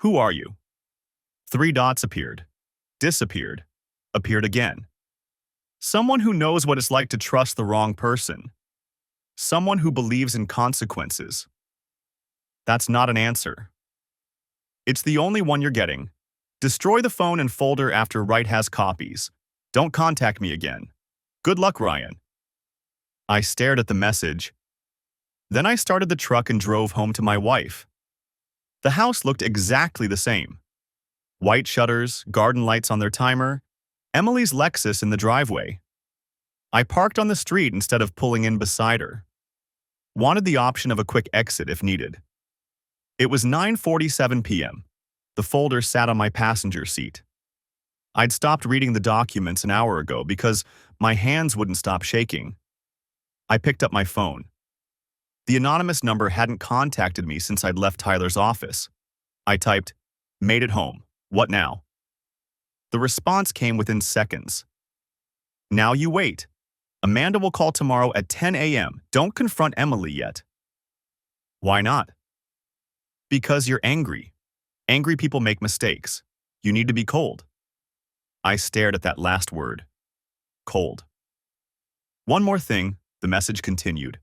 Who are you? 3 dots appeared. Disappeared. Appeared again. Someone who knows what it's like to trust the wrong person. Someone who believes in consequences. That's not an answer. It's the only one you're getting. Destroy the phone and folder after Wright has copies. Don't contact me again. Good luck, Ryan. I stared at the message. Then I started the truck and drove home to my wife. The house looked exactly the same. White shutters, garden lights on their timer, Emily's Lexus in the driveway. I parked on the street instead of pulling in beside her. Wanted the option of a quick exit if needed. It was 9:47 p.m. The folder sat on my passenger seat. I'd stopped reading the documents an hour ago because my hands wouldn't stop shaking. I picked up my phone. The anonymous number hadn't contacted me since I'd left Tyler's office. I typed, "Made it home. What now?" The response came within seconds. "Now you wait. Amanda will call tomorrow at 10 a.m. Don't confront Emily yet." Why not? Because you're angry. Angry people make mistakes. You need to be cold. I stared at that last word. Cold. One more thing, the message continued.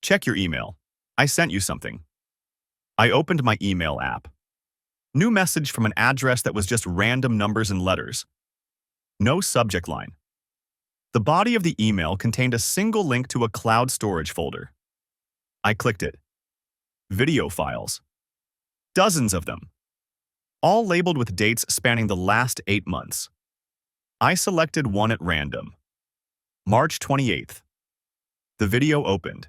Check your email. I sent you something. I opened my email app. New message from an address that was just random numbers and letters. No subject line. The body of the email contained a single link to a cloud storage folder. I clicked it. Video files. Dozens of them. All labeled with dates spanning the last 8 months. I selected one at random. March 28th. The video opened.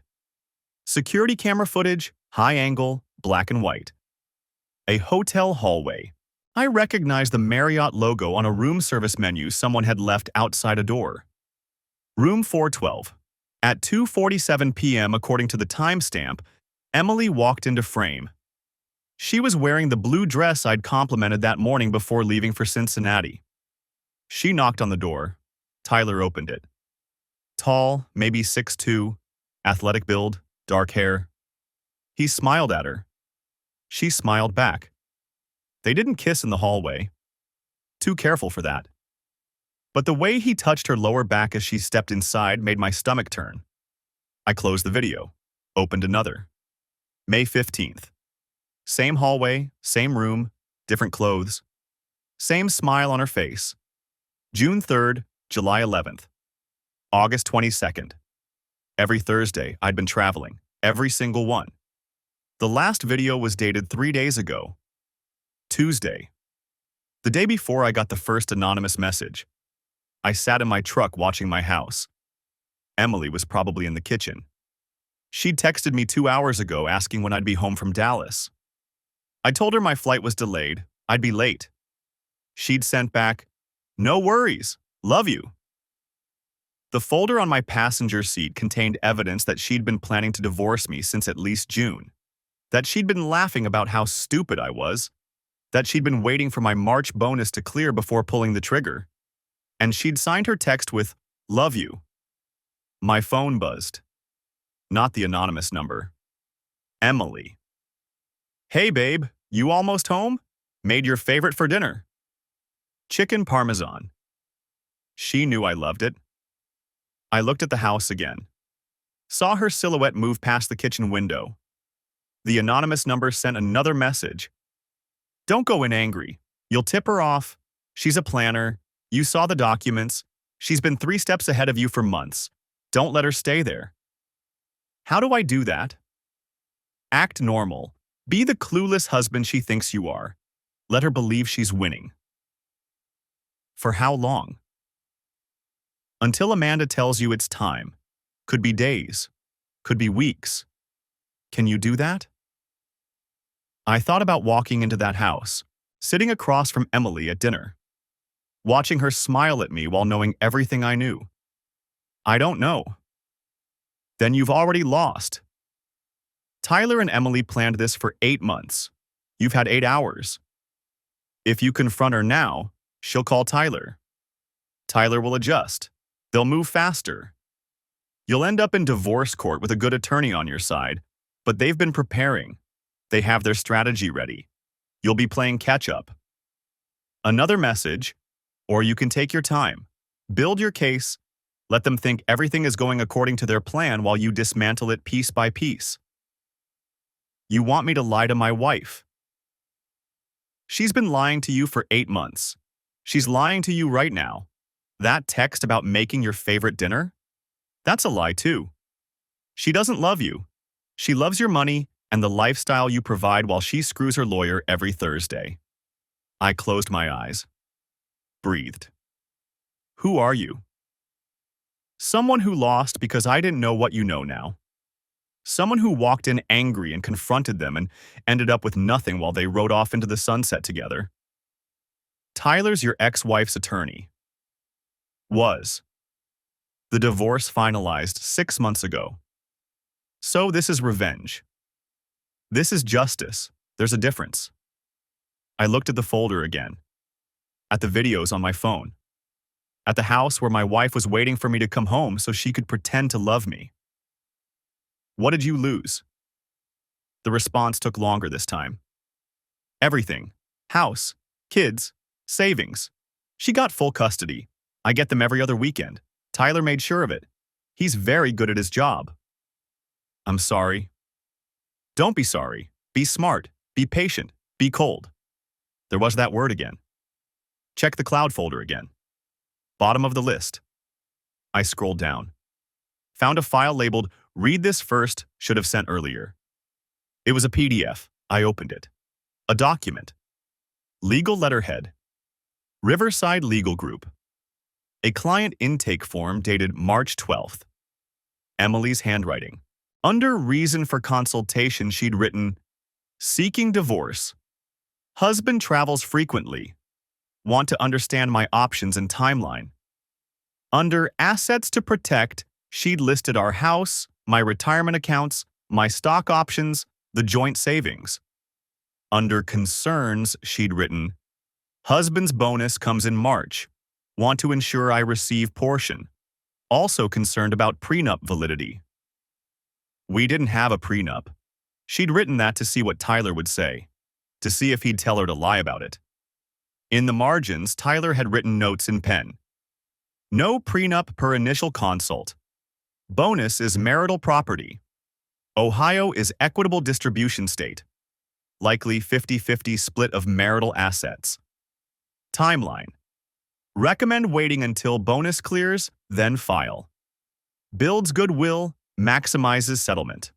Security camera footage, high angle, black and white. A hotel hallway. I recognized the Marriott logo on a room service menu someone had left outside a door. Room 412. At 2:47 p.m. according to the timestamp, Emily walked into frame. She was wearing the blue dress I'd complimented that morning before leaving for Cincinnati. She knocked on the door. Tyler opened it. Tall, maybe 6'2", athletic build, dark hair. He smiled at her. She smiled back. They didn't kiss in the hallway. Too careful for that. But the way he touched her lower back as she stepped inside made my stomach turn. I closed the video. Opened another. May 15th. Same hallway, same room, different clothes. Same smile on her face. June 3rd, July 11th. August 22nd. Every Thursday, I'd been traveling. Every single one. The last video was dated 3 days ago. Tuesday. The day before I got the first anonymous message. I sat in my truck watching my house. Emily was probably in the kitchen. She'd texted me 2 hours ago asking when I'd be home from Dallas. I told her my flight was delayed. I'd be late. She'd sent back, "No worries. Love you." The folder on my passenger seat contained evidence that she'd been planning to divorce me since at least June. That she'd been laughing about how stupid I was. That she'd been waiting for my March bonus to clear before pulling the trigger. And she'd signed her text with, "Love you." My phone buzzed. Not the anonymous number. Emily. "Hey babe, you almost home? Made your favorite for dinner. Chicken parmesan." She knew I loved it. I looked at the house again. Saw her silhouette move past the kitchen window. The anonymous number sent another message. "Don't go in angry. You'll tip her off. She's a planner. You saw the documents. She's been 3 steps ahead of you for months. Don't let her stay there." How do I do that? Act normal. Be the clueless husband she thinks you are. Let her believe she's winning. For how long? Until Amanda tells you it's time. Could be days. Could be weeks. Can you do that? I thought about walking into that house, sitting across from Emily at dinner, watching her smile at me while knowing everything I knew. I don't know. Then you've already lost. Tyler and Emily planned this for 8 months. You've had 8 hours. If you confront her now, she'll call Tyler. Tyler will adjust. They'll move faster. You'll end up in divorce court with a good attorney on your side, but they've been preparing. They have their strategy ready. You'll be playing catch-up. Another message, or you can take your time. Build your case. Let them think everything is going according to their plan while you dismantle it piece by piece. You want me to lie to my wife. She's been lying to you for 8 months. She's lying to you right now. That text about making your favorite dinner? That's a lie too. She doesn't love you. She loves your money and the lifestyle you provide while she screws her lawyer every Thursday. I closed my eyes. Breathed. Who are you? Someone who lost because I didn't know what you know now. Someone who walked in angry and confronted them and ended up with nothing while they rode off into the sunset together. Tyler's your ex-wife's attorney. Was. The divorce finalized 6 months ago. So this is revenge. This is justice. There's a difference. I looked at the folder again. At the videos on my phone. At the house where my wife was waiting for me to come home so she could pretend to love me. What did you lose? The response took longer this time. Everything. House, kids, savings. She got full custody. I get them every other weekend. Tyler made sure of it. He's very good at his job. I'm sorry. Don't be sorry. Be smart. Be patient. Be cold. There was that word again. Check the cloud folder again. Bottom of the list. I scrolled down. Found a file labeled, "Read this first, should have sent earlier." It was a PDF. I opened it. A document. Legal letterhead. Riverside Legal Group. A client intake form dated March 12th. Emily's handwriting. Under reason for consultation, she'd written, "Seeking divorce. Husband travels frequently. Want to understand my options and timeline." Under assets to protect, she'd listed our house, my retirement accounts, my stock options, the joint savings. Under concerns, she'd written, "Husband's bonus comes in March. Want to ensure I receive portion. Also concerned about prenup validity." We didn't have a prenup. She'd written that to see what Tyler would say, to see if he'd tell her to lie about it. In the margins, Tyler had written notes in pen. No prenup per initial consult. Bonus is marital property. Ohio is equitable distribution state. Likely 50-50 split of marital assets. Timeline. Recommend waiting until bonus clears, then file. Builds goodwill, maximizes settlement.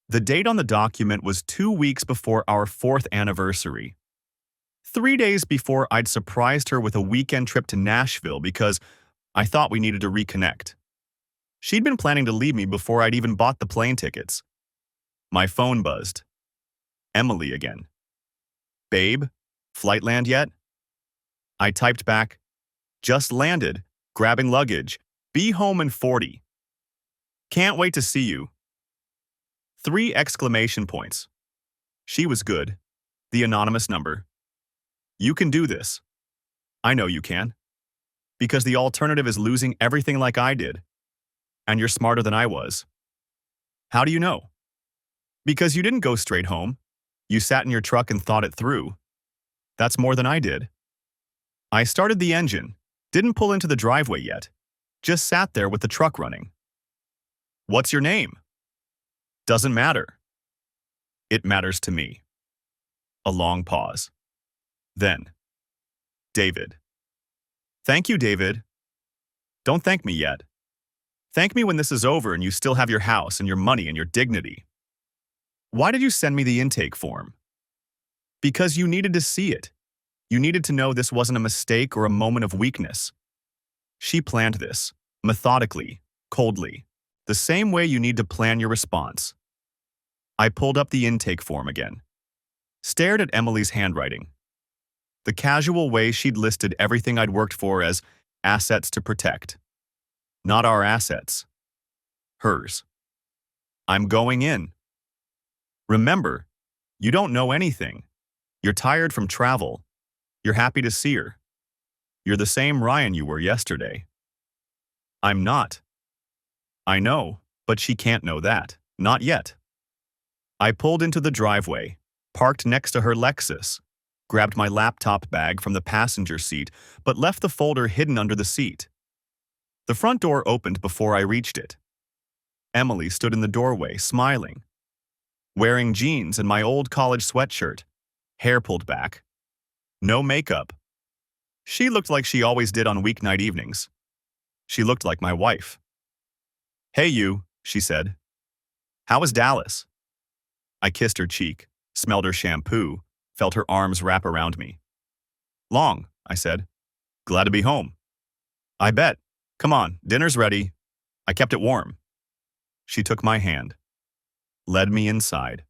The date on the document was 2 weeks before our 4th anniversary. 3 days before I'd surprised her with a weekend trip to Nashville because I thought we needed to reconnect. She'd been planning to leave me before I'd even bought the plane tickets. My phone buzzed. Emily again. "Babe, flight land yet?" I typed back, "Just landed, grabbing luggage. Be home in 40. Can't wait to see you." 3 exclamation points. She was good. The anonymous number. You can do this. I know you can. Because the alternative is losing everything like I did. And you're smarter than I was. How do you know? Because you didn't go straight home. You sat in your truck and thought it through. That's more than I did. I started the engine, didn't pull into the driveway yet. Just sat there with the truck running. What's your name? Doesn't matter. It matters to me. A long pause. Then, David. Thank you, David. Don't thank me yet. Thank me when this is over and you still have your house and your money and your dignity. Why did you send me the intake form? Because you needed to see it. You needed to know this wasn't a mistake or a moment of weakness. She planned this, methodically, coldly, the same way you need to plan your response. I pulled up the intake form again. Stared at Emily's handwriting. The casual way she'd listed everything I'd worked for as assets to protect. Not our assets. Hers. I'm going in. Remember, you don't know anything. You're tired from travel. You're happy to see her. You're the same Ryan you were yesterday. I'm not. I know, but she can't know that. Not yet. I pulled into the driveway, parked next to her Lexus, grabbed my laptop bag from the passenger seat, but left the folder hidden under the seat. The front door opened before I reached it. Emily stood in the doorway, smiling. Wearing jeans and my old college sweatshirt, hair pulled back. No makeup. She looked like she always did on weeknight evenings. She looked like my wife. "Hey you," she said. "How was Dallas?" I kissed her cheek, smelled her shampoo, felt her arms wrap around me. "Long," I said. "Glad to be home." "I bet. Come on, dinner's ready. I kept it warm." She took my hand, led me inside.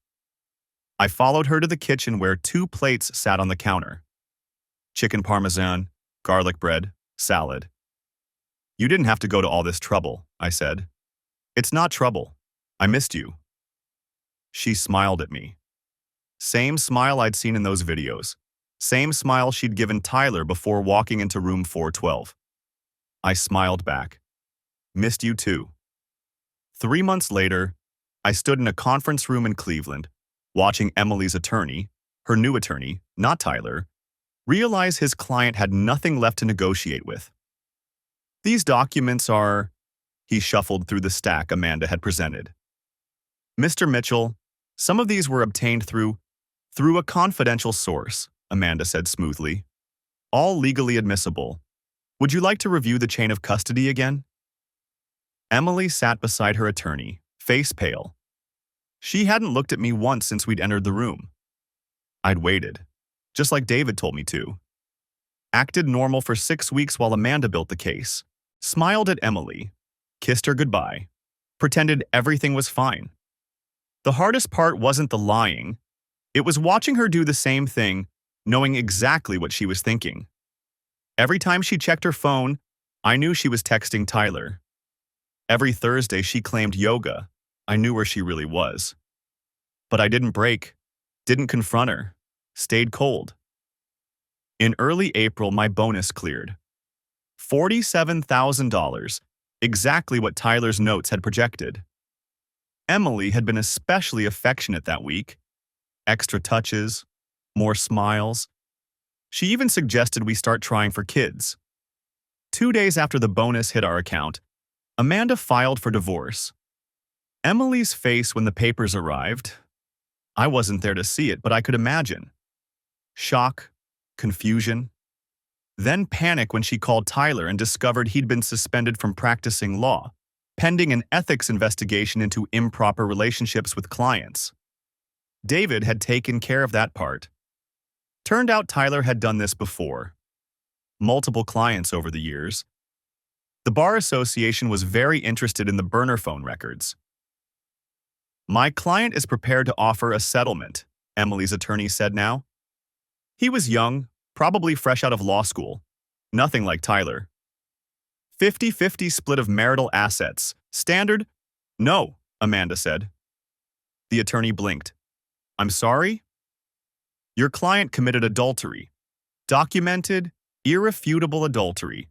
I followed her to the kitchen where 2 plates sat on the counter. Chicken parmesan, garlic bread, salad. You didn't have to go to all this trouble, I said. It's not trouble. I missed you. She smiled at me. Same smile I'd seen in those videos. Same smile she'd given Tyler before walking into room 412. I smiled back. Missed you too. 3 months later, I stood in a conference room in Cleveland, watching Emily's attorney, her new attorney, not Tyler, realize his client had nothing left to negotiate with. These documents are... He shuffled through the stack Amanda had presented. Mr. Mitchell, some of these were obtained through a confidential source, Amanda said smoothly. All legally admissible. Would you like to review the chain of custody again? Emily sat beside her attorney, face pale. She hadn't looked at me once since we'd entered the room. I'd waited, just like David told me to. Acted normal for 6 weeks while Amanda built the case. Smiled at Emily, kissed her goodbye, pretended everything was fine. The hardest part wasn't the lying. It was watching her do the same thing, knowing exactly what she was thinking. Every time she checked her phone, I knew she was texting Tyler. Every Thursday she claimed yoga. I knew where she really was. But I didn't break, didn't confront her, stayed cold. In early April, my bonus cleared. $47,000, exactly what Tyler's notes had projected. Emily had been especially affectionate that week. Extra touches, more smiles. She even suggested we start trying for kids. 2 days after the bonus hit our account, Amanda filed for divorce. Emily's face when the papers arrived, I wasn't there to see it, but I could imagine. Shock, confusion, then panic when she called Tyler and discovered he'd been suspended from practicing law, pending an ethics investigation into improper relationships with clients. David had taken care of that part. Turned out Tyler had done this before. Multiple clients over the years. The Bar Association was very interested in the burner phone records. My client is prepared to offer a settlement, Emily's attorney said now. He was young, probably fresh out of law school. Nothing like Tyler. 50-50 split of marital assets. Standard? No, Amanda said. The attorney blinked. I'm sorry? Your client committed adultery. Documented, irrefutable adultery.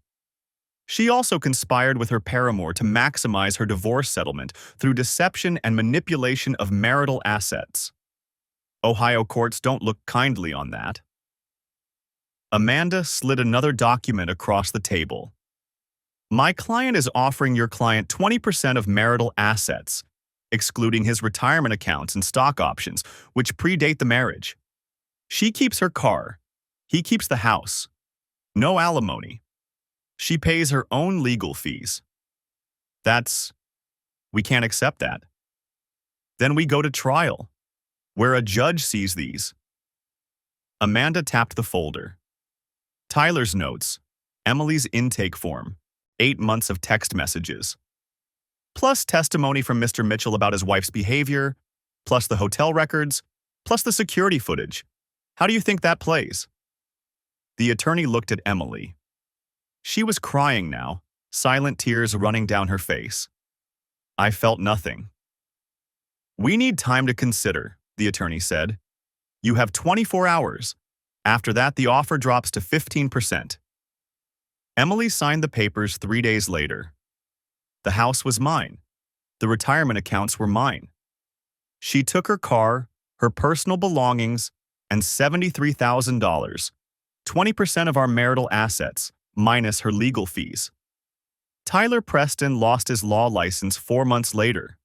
She also conspired with her paramour to maximize her divorce settlement through deception and manipulation of marital assets. Ohio courts don't look kindly on that. Amanda slid another document across the table. My client is offering your client 20% of marital assets, excluding his retirement accounts and stock options, which predate the marriage. She keeps her car. He keeps the house. No alimony. She pays her own legal fees. We can't accept that. Then we go to trial, where a judge sees these. Amanda tapped the folder. Tyler's notes, Emily's intake form, 8 months of text messages, plus testimony from Mr. Mitchell about his wife's behavior, plus the hotel records, plus the security footage. How do you think that plays? The attorney looked at Emily. She was crying now, silent tears running down her face. I felt nothing. We need time to consider, the attorney said. You have 24 hours. After that, the offer drops to 15%. Emily signed the papers 3 days later. The house was mine. The retirement accounts were mine. She took her car, her personal belongings, and $73,000, 20% of our marital assets, minus her legal fees. Tyler Preston lost his law license 4 months later.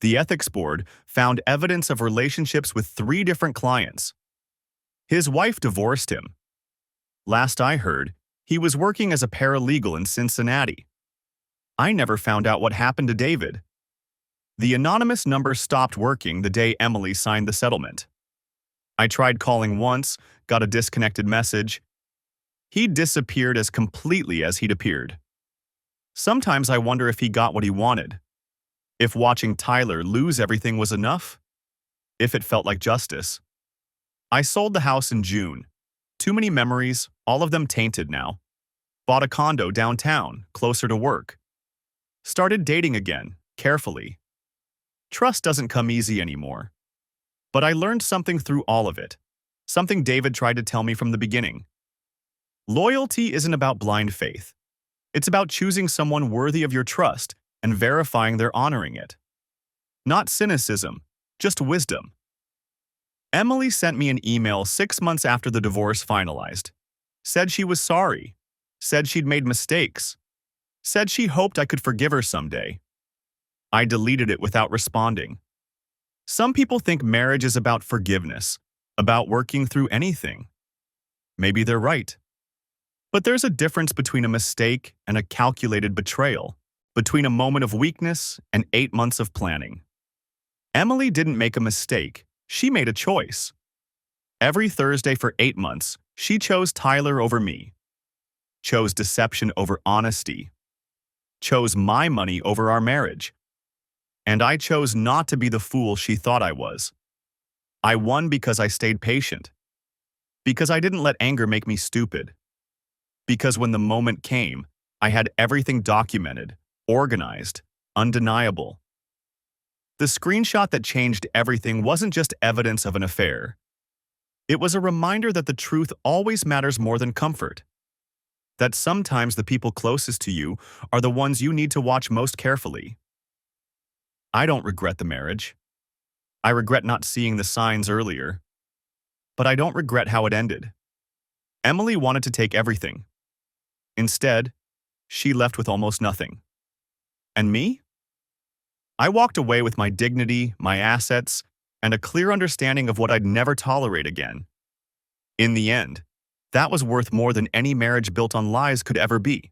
The ethics board found evidence of relationships with 3 different clients. His wife divorced him. Last I heard, he was working as a paralegal in Cincinnati. I never found out what happened to David. The anonymous number stopped working the day Emily signed the settlement. I tried calling once, got a disconnected message. He disappeared as completely as he'd appeared. Sometimes I wonder if he got what he wanted. If watching Tyler lose everything was enough, if it felt like justice. I sold the house in June. Too many memories, all of them tainted now. Bought a condo downtown, closer to work. Started dating again, carefully. Trust doesn't come easy anymore. But I learned something through all of it. Something David tried to tell me from the beginning. Loyalty isn't about blind faith. It's about choosing someone worthy of your trust and verifying they're honoring it. Not cynicism, just wisdom. Emily sent me an email 6 months after the divorce finalized. Said she was sorry. Said she'd made mistakes. Said she hoped I could forgive her someday. I deleted it without responding. Some people think marriage is about forgiveness, about working through anything. Maybe they're right. But there's a difference between a mistake and a calculated betrayal, between a moment of weakness and 8 months of planning. Emily didn't make a mistake. She made a choice. Every Thursday for 8 months, she chose Tyler over me, chose deception over honesty, chose my money over our marriage. And I chose not to be the fool she thought I was. I won because I stayed patient, because I didn't let anger make me stupid, because when the moment came, I had everything documented, organized, undeniable. The screenshot that changed everything wasn't just evidence of an affair. It was a reminder that the truth always matters more than comfort. That sometimes the people closest to you are the ones you need to watch most carefully. I don't regret the marriage. I regret not seeing the signs earlier. But I don't regret how it ended. Emily wanted to take everything. Instead, she left with almost nothing. And me? I walked away with my dignity, my assets, and a clear understanding of what I'd never tolerate again. In the end, that was worth more than any marriage built on lies could ever be.